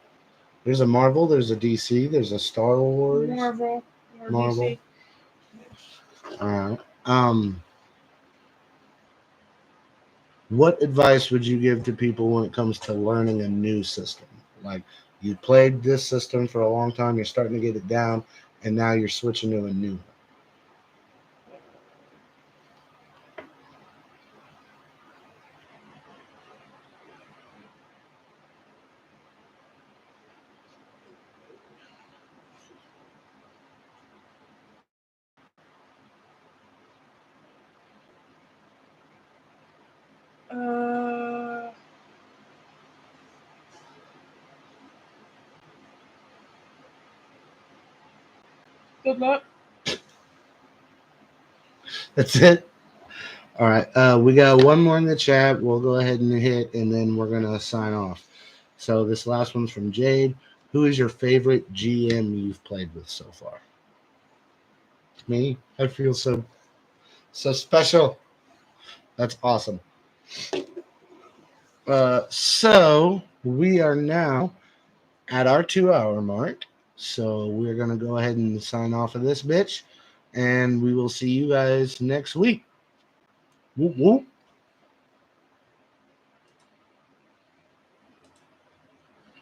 There's a Marvel, there's a DC, there's a Star Wars. Marvel or Marvel. DC? All right. What advice would you give to people when it comes to learning a new system? Like you played this system for a long time, you're starting to get it down, and now you're switching to a new one. Uh, Good luck. That's it. All right. We got one more in the chat. We'll go ahead and hit, and then we're gonna sign off. So this last one's from Jade. Who is your favorite GM you've played with so far? Me. I feel so special. That's awesome. So we are now at our 2 hour mark. So we're gonna go ahead and sign off of this bitch, and we will see you guys next week. Whoop whoop.